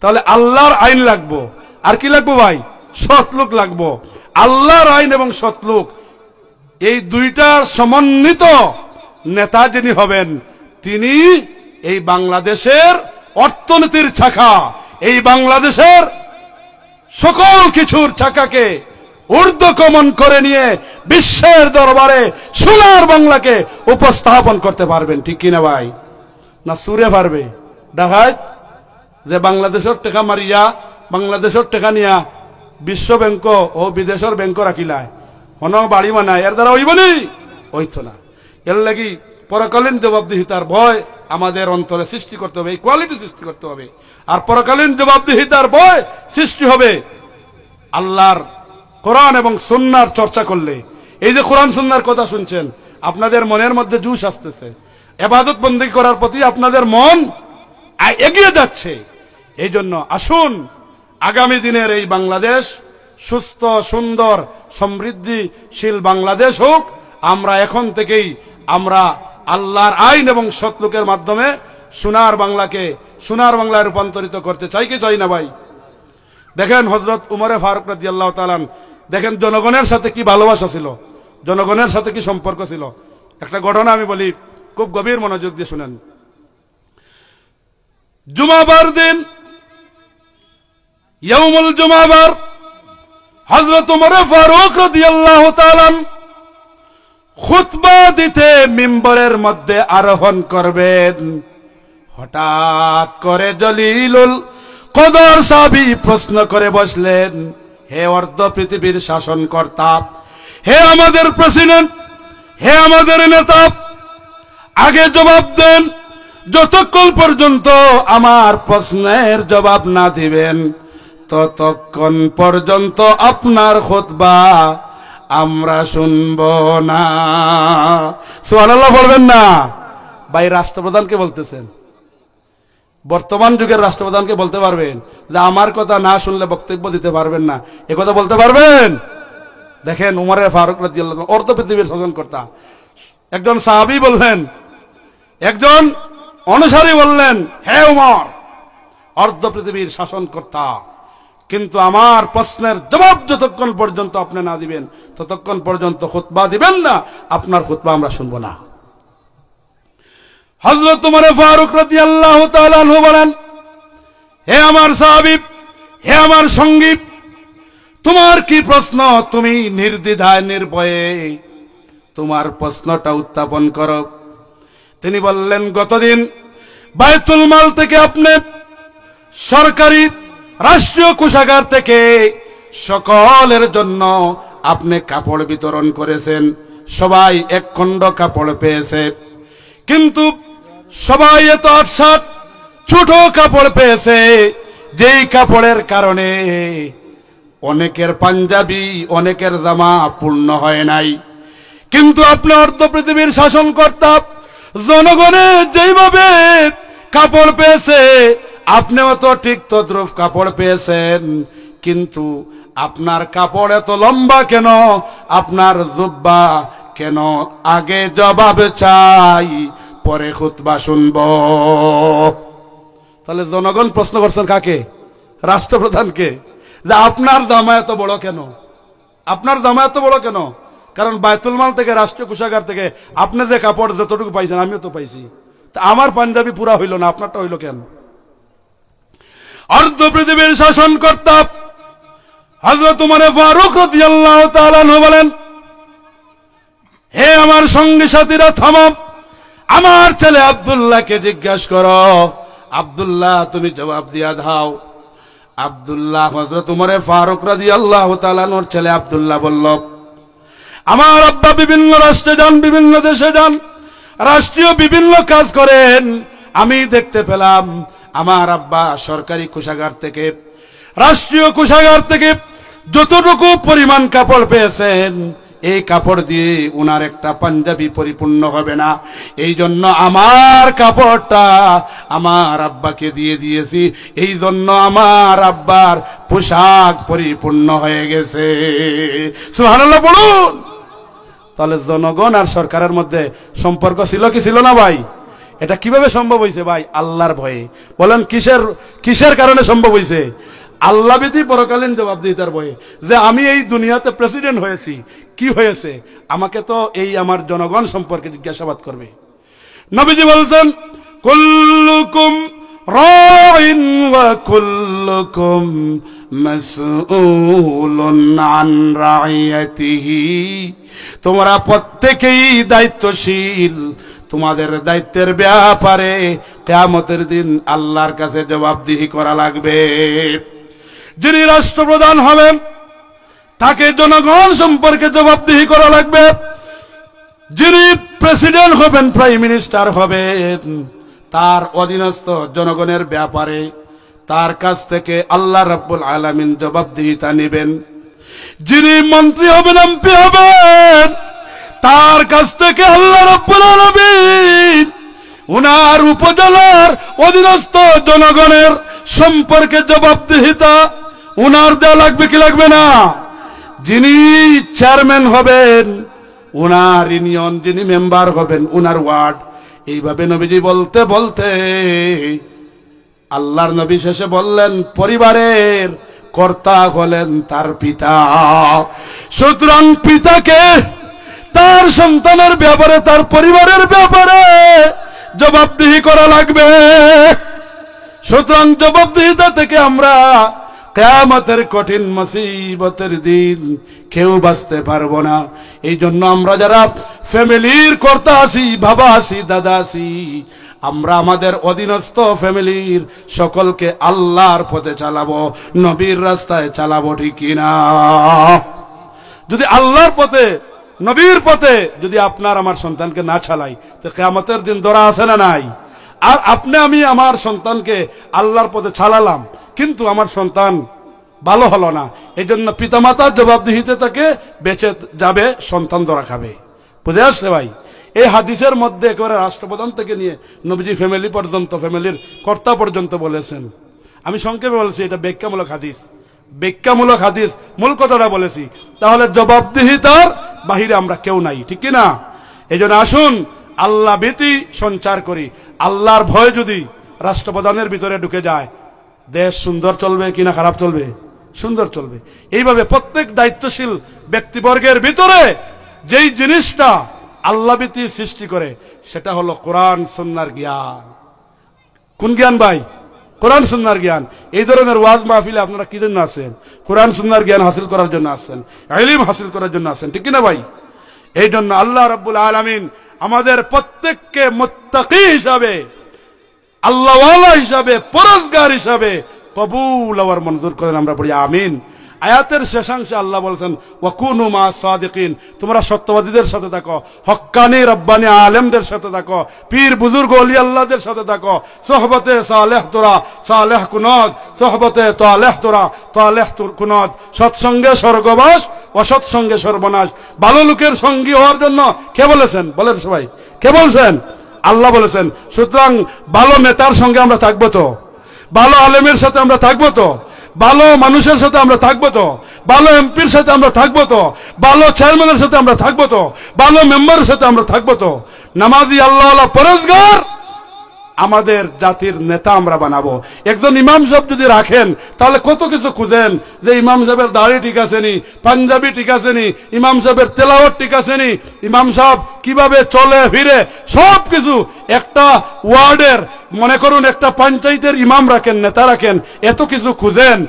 তাহলে আল্লাহর আইন লাগবো, আর কি লাগবো ভাই? সৎলোক লাগবো। আল্লাহর আইন এবং সৎলোক, এই দুইটার সমন্বিত নেতা যিনি হবেন, তিনি এই বাংলাদেশের অর্থনীতির চাকা, এই বাংলাদেশের সকল কিছুর চাকাকে ঊর্ধ্বগমন করে নিয়ে বিশ্বের দরবারে সোনার বাংলাকে উপস্থাপন করতে পারবেন, ঠিক কিনা ভাই? না সুরে পারবে ডাকাত যে বাংলাদেশের টাকা মারিয়া, বাংলাদেশের টাকা নিয়া বিশ্ব ব্যাংক ও বিদেশের ব্যাংক রাখিলায়, হন বাড়ি মানায়, এর দ্বারা হইবনি? হইতো না। এর লাগি পরকালীন জবাবদিহিতার ভয় আমাদের অন্তরে সৃষ্টি করতে হবে, এই কোয়ালিটি সৃষ্টি করতে হবে। আর পরকালীন জবাবদিহিতার ভয় সৃষ্টি হবে আল্লাহর কোরআন এবং সুন্নাহর চর্চা করলে। এই যে কোরআন সুন্নাহর কথা শুনছেন, আপনাদের মনের মধ্যে জুশ আসতেছে, ইবাদত বন্দেগী করার প্রতি আপনাদের মন এগিয়ে যাচ্ছে। এই জন্য আসুন আগামী দিনের এই বাংলাদেশ সুস্থ, সুন্দর, সমৃদ্ধিশীল বাংলাদেশ হোক। আমরা এখন থেকেই আমরা আল্লাহর আইন এবং সৎলোকের মাধ্যমে সোনার বাংলাকে সোনার বাংলায় রূপান্তরিত করতে চাই কি চাই না ভাই? দেখেন হযরত উমরে ফারুক রাদিয়াল্লাহু তাআলা, দেখেন জনগণের সাথে কি ভালোবাসা ছিল। জনগণের সাথে কি সম্পর্ক ছিল? একটা ঘটনা আমি বলি, খুব গভীর মনোযোগ দিয়ে শুনেন। জুমাবার দিন, ইয়াউমুল জুমাবার, হযরত ওমর ফারুক রাদিয়াল্লাহু তাআলা খুতবা দিতে মিম্বরের মধ্যে আরোহণ করবেন। হঠাৎ করে জলিলুল কদর সাহাবী প্রশ্ন করে বসলেন, হে অর্ধ পৃথিবীর শাসনকর্তা, হে আমাদের প্রেসিডেন্ট, হে আমাদের নেতা, আগে জবাব দেন। যতক্ষণ পর্যন্ত আমার প্রশ্নের জবাব না দিবেন ততক্ষণ পর্যন্ত আপনার খুতবা আমরা শুনব না। সুবহানাল্লাহ বলবেন না? ভাই, রাষ্ট্রপ্রধানকে বলতেছেন, বর্তমান যুগের রাষ্ট্রপ্রধানকে বলতে পারবেন যে আমার কথা না শুনলে বক্তব্য দিতে পারবেন না? এ কথা বলতে পারবেন? দেখেন উমর ফারুক রাদিয়াল্লাহু আনহু অর্ধ পৃথিবীর শাসনকর্তা, একজন সাহাবী বললেন, একজন অনুসারী বললেন, হে উমর, অর্ধ পৃথিবীর শাসনকর্তা, কিন্তু আমার প্রশ্নের জবাব যতক্ষণ পর্যন্ত আপনি না দিবেন ততক্ষণ পর্যন্ত খুতবা দিবেন না, আপনার খুতবা আমরা শুনব না। হযরত ওমর ফারুক রাদিয়াল্লাহু তাআলা আনহু বলেন, হে আমার সাহাবী, হে আমার সঙ্গী, তোমার কি প্রশ্ন? তুমি নির্দ্বিধায় নির্ভয়ে তোমার প্রশ্নটা উত্থাপন করো। তিনি বললেন, গতদিন বাইতুল মাল থেকে আপনি সরকারি রাষ্ট্রীয় কোষাগার থেকে সকলের জন্য আপনি কাপড় বিতরণ করেছেন, সবাই এক খণ্ড কাপড় পেয়েছে, কিন্তু সবাই এত আটসাট ছোট কাপড় পেয়েছে, যেই কাপড়ের কারণে অনেকের পাঞ্জাবি, অনেকের জামা পূর্ণ হয় নাই। কিন্তু আপনি অর্ধ পৃথিবীর শাসনকর্তা, জনগণের যেইভাবে কাপড় পেয়েছে আপনিও তো ঠিক তদ্রুপ কাপড় পেয়েছেন, কিন্তু আপনার কাপড় এত লম্বা কেন? আপনার জুব্বা কেন? আগে জবাব চাই, পরে খুতবা শুনব। তাহলে জনগণ প্রশ্ন করছেন কাকে? রাষ্ট্রপ্রধানকে, যে আপনার জামা এত বড় কেন? আপনার জামা এত বড় কেন? কারণ বায়তুল মাল থেকে, রাষ্ট্রীয় কোষাগার থেকে আপনি যে কাপড় যতটুকু পাইছেন আমিও তো পাইছি, তা আমার পাঞ্জাবি পুরা হইল না, আপনারটা হইল কেন? অর্ধ পৃথিবীর শাসনকর্তা হযরত ওমর ফারুক রাদিয়াল্লাহু তাআলা আনহু বলেন, হে আমার সঙ্গী সাথীরা, থামো, আমার ছেলে আব্দুল্লাহকে জিজ্ঞাসা করো। আব্দুল্লাহ, তুমি জবাব দিয়া দাও। আব্দুল্লাহ, হযরত ওমর ফারুক রাদিয়াল্লাহু তাআলা আনহুর ছেলে আব্দুল্লাহ বলল, আমার আব্বা বিভিন্ন রাষ্ট্রে যান, বিভিন্ন দেশে যান, রাষ্ট্রীয় বিভিন্ন কাজ করেন। আমি দেখতে পেলাম আমার আব্বা সরকারি কোষাগার থেকে, রাষ্ট্রীয় কোষাগার থেকে যতটুকু পরিমাণ কাপড় পেয়েছেন, এই কাপড় দিয়ে উনার একটা পাঞ্জাবি পরিপূর্ণ হবে না। এই জন্য আমার কাপড়টা আমার আব্বাকে দিয়ে দিয়েছি, এই জন্য আমার আব্বার পোশাক পরিপূর্ণ হয়ে গেছে। সুবহানাল্লাহ বলুন। তাহলে জনগণ আর সরকারের মধ্যে সম্পর্ক ছিল কি ছিল না ভাই? এটা কিভাবে সম্ভব হয়েছে ভাই? আল্লাহর ভয়ে। বলেন কিসের কারণে সম্ভব হয়েছে? আল্লাহ বিধি পরকালীন জবাবদিহিতার ভয়ে, যে আমি এই দুনিয়াতে প্রেসিডেন্ট হয়েছি, কি হয়েছে আমাকে তো এই আমার জনগণ সম্পর্কে জিজ্ঞাসাবাদ করবে। নবীজি বলছেন, কুল্লুকুম রাইন ওয়া কুল্লুকুম মাসউলুন আন রাইয়াতিহি, তোমরা প্রত্যেকেই দায়িত্বশীল, তোমাদের দায়িত্বের ব্যাপারে কিয়ামতের দিন আল্লাহর কাছে জবাবদিহি করা লাগবে। যিনি রাষ্ট্রপ্রধান হবেন তাকে জনগণ সম্পর্কে জবাবদিহি করা লাগবে। যিনি প্রেসিডেন্ট হবেন, প্রাইম মিনিস্টার হবেন, তার অধীনস্থ জনগণের ব্যাপারে তার কাছ থেকে আল্লাহ রাব্বুল আলামিন জবাবদিহিতা নেবেন। যিনি মন্ত্রী হবেন, এমপি হবেন, তার কাছ থেকে আল্লাহ রাব্বুল আলামিন উনার উপজেলার অধীনস্থ জনগণের সম্পর্কে জবাবদিহিতা উনার দেওয়া লাগবে কি লাগবে না? যিনি চেয়ারম্যান হবেন উনার ইউনিয়ন, যিনি মেম্বার হবেন উনার ওয়ার্ড। এইভাবে নবীজি বলতে বলতে আল্লাহর নবী শেষে বললেন, পরিবারের কর্তা হলেন তার পিতা। সুতরাং পিতাকে তার সন্তানের ব্যাপারে, তার পরিবারের ব্যাপারে জবাবদিহি করা লাগবে। সুতরাং জবাবদিহিতা থেকে আমরা কিয়ামতের কঠিন মুসিবতের দিন কেউ বাঁচতে পারবো না। এই জন্য আমরা যারা ফ্যামিলির কর্তা আছি, বাবা আছি, দাদা আছি, আমরা আমাদের অধীনস্থ ফ্যামিলির সকলকে আল্লাহর পথে চালাবো, নবীর রাস্তায় চালাবো, ঠিক কিনা? যদি আল্লাহর পথে, নবীর পথে যদি আপনার আমার সন্তানকে না চালাই, তো কিয়ামতের দিন ধরা আছে না নাই? আর আপনি আমি আমার সন্তানকে আল্লাহর পথে চালালাম, কিন্তু আমার সন্তান ভালো হলো না, এই জন্য পিতামাতার জবাবদিহিতে তাকে বেঁচে যাবে, সন্তান ধরা খাবে। বুঝে আসছে ভাই? এই হাদিসের মধ্যে একেবারে রাষ্ট্রপ্রধান থেকে নিয়ে নবীজি ফ্যামিলি পর্যন্ত, ফ্যামিলির কর্তা পর্যন্ত বলেছেন। আমি সংক্ষেপে বলেছি, এটা ব্যাখ্যামূলক হাদিস, ব্যাখ্যামূলক হাদিস, মূল কথাটা বলেছি। তাহলে জবাবদিহিতার বাহিরে আমরা কেউ নাই, ঠিক কিনা? এই জন্য আসুন আল্লাহ ভীতি সঞ্চার করি। আল্লাহর ভয় যদি রাষ্ট্রপ্রধানের ভিতরে ঢুকে যায়, দেশ সুন্দর চলবে কিনা খারাপ চলবে? সুন্দর চলবে। এইভাবে প্রত্যেক দায়িত্বশীল ব্যক্তিবর্গের ভিতরে যেই জিনিসটা আল্লাহ ভীতি সৃষ্টি করে, সেটা হলো কোরআন সুন্নাহর জ্ঞান। কোন জ্ঞান ভাই? কোরআন সুন্নাহর জ্ঞান। এই ধরনের ওয়াজ মাহফিলে আপনারা কি জন্য আছেন? কোরআন সুন্নাহর জ্ঞান হাসিল করার জন্য আছেন, ইলম হাসিল করার জন্য আছেন, ঠিক কিনা ভাই? এই জন্য আল্লাহ রাব্বুল আলামিন আমাদের প্রত্যেককে মুত্তাকি হিসাবে, আল্লাহওয়ালা হিসাবে, পরহেজগার হিসাবে কবুল আর মঞ্জুর করেন। আমরা পড়ি আমিন। আয়াতের শেষাংশে আল্লাহ বলেছেন, ওয়াকুনু মা সাদিকিন, তোমরা সত্যবাদীদের সাথে থাকো, হক্কানি রব্বানি আলেমদের সাথে থাকো, পীর বুজুর্গ ওলি আল্লাহদের সাথে থাকো, সোহবতে সালেহ তোরা সালেহ কুনত, সোহবতে তালেহ তোরা তালেহ কুনত। সৎসঙ্গে স্বর্গবাস, অসৎসঙ্গে সর্বনাশ। ভালো লোকের সঙ্গী হওয়ার জন্য কে বলেছেন? বলেন সবাই, কে বলছেন? আল্লাহ বলেছেন। সুতরাং ভালো নেতার সঙ্গে আমরা থাকবো তো, ভালো আলেমের সাথে আমরা থাকবো তো, ভালো মানুষের সাথে আমরা থাকবো তো, ভালো এমপির সাথে আমরা থাকবো তো, ভালো চেয়ারম্যানের সাথে আমরা থাকবো তো, ভালো মেম্বারের সাথে আমরা থাকবো তো। নামাজি আল্লাহওয়ালা পরহেজগার আমাদের জাতির নেতা আমরা বানাবো। একজন ইমাম সাহেব যদি রাখেন, তাহলে কত কিছু খুঁজেন, যে ইমাম সাহেবের দাড়ি ঠিক আছে নি, পাঞ্জাবি ঠিক আছে নি, ইমাম সাহেবের তেলাওয়াত ঠিক আছে নি, ইমাম সাহেব কিভাবে চলে ফিরে, সব কিছু একটা ওয়ার্ডের, মনে করুন একটা পঞ্চায়েতের ইমাম রাখেন, নেতা রাখেন, এত কিছু খুঁজেন।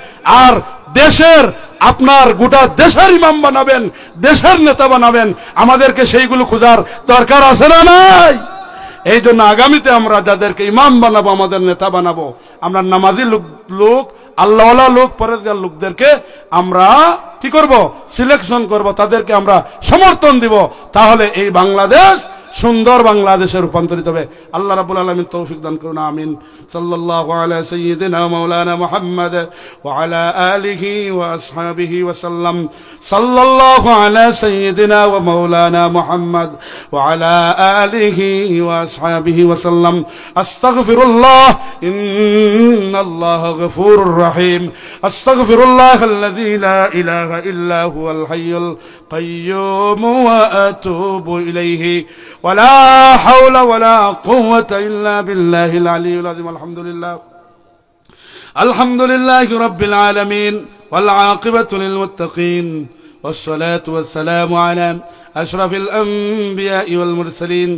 আর দেশের, আপনার গোটা দেশের ইমাম বানাবেন, দেশের নেতা বানাবেন, আমাদেরকে সেইগুলো খোঁজার দরকার আছে না নাই? এই জন্য আগামীতে আমরা যাদেরকে ইমাম বানাবো, আমাদের নেতা বানাবো, আমরা নামাজি লোক, আল্লাহওয়ালা লোক, পরহেজগার লোকদেরকে আমরা কি করব? সিলেকশন করব, তাদেরকে আমরা সমর্থন দিব। তাহলে এই বাংলাদেশ সুন্দর বাংলাদেশে রূপান্তরিত হবে। আল্লাহ রাব্বুল আলামিন তৌফিক দান করুন। আমিন। সাল্লাল্লাহু আলা সাইয়্যিদিনা মাওলানা মুহাম্মদ ওয়া আলা আলিহি ওয়া আসহাবিহি ওয়া সাল্লাম। সাল্লাল্লাহু আলা সাইয়্যিদিনা ওয়া মাওলানা মুহাম্মদ ওয়া আলা আলিহি ওয়া আসহাবিহি ওয়া সাল্লাম। আস্তাগফিরুল্লাহ, ইন্নাল্লাহা গফুরুর রহিম। আস্তাগফিরুল্লাহাল্লাযী লা ইলাহা ইল্লা হুয়াল হাইয়ুল কাইয়্যুম ওয়া আতুবু ইলাইহি। ولا حول ولا قوة إلا بالله العلي العظيم. الحمد لله رب العالمين والعاقبة للمتقين والصلاة والسلام على أشرف الأنبياء والمرسلين.